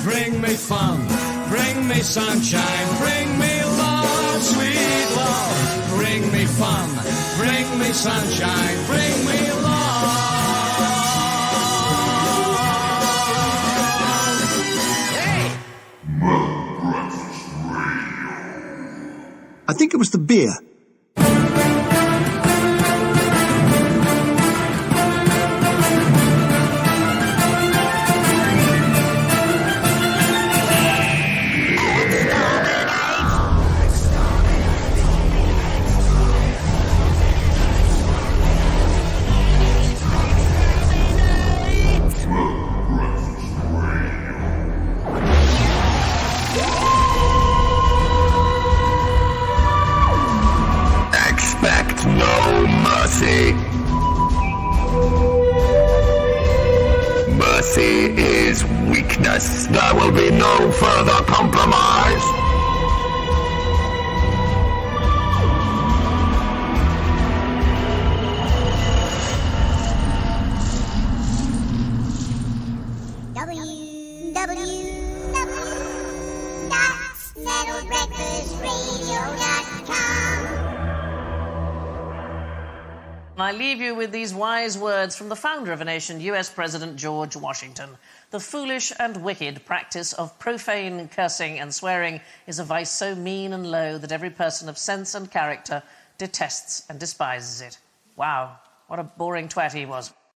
[SPEAKER 2] Bring me fun, bring me sunshine, bring me love, sweet love. Bring me fun, bring me sunshine, bring me love. Hey!
[SPEAKER 15] I think it was the beer.
[SPEAKER 7] no further compromise.
[SPEAKER 15] I leave you with these wise words from the founder of a nation, US President George Washington. The foolish and wicked practice of profane cursing and swearing is a vice so mean and low that every person of sense and character detests and despises it. Wow, what a boring twat he was.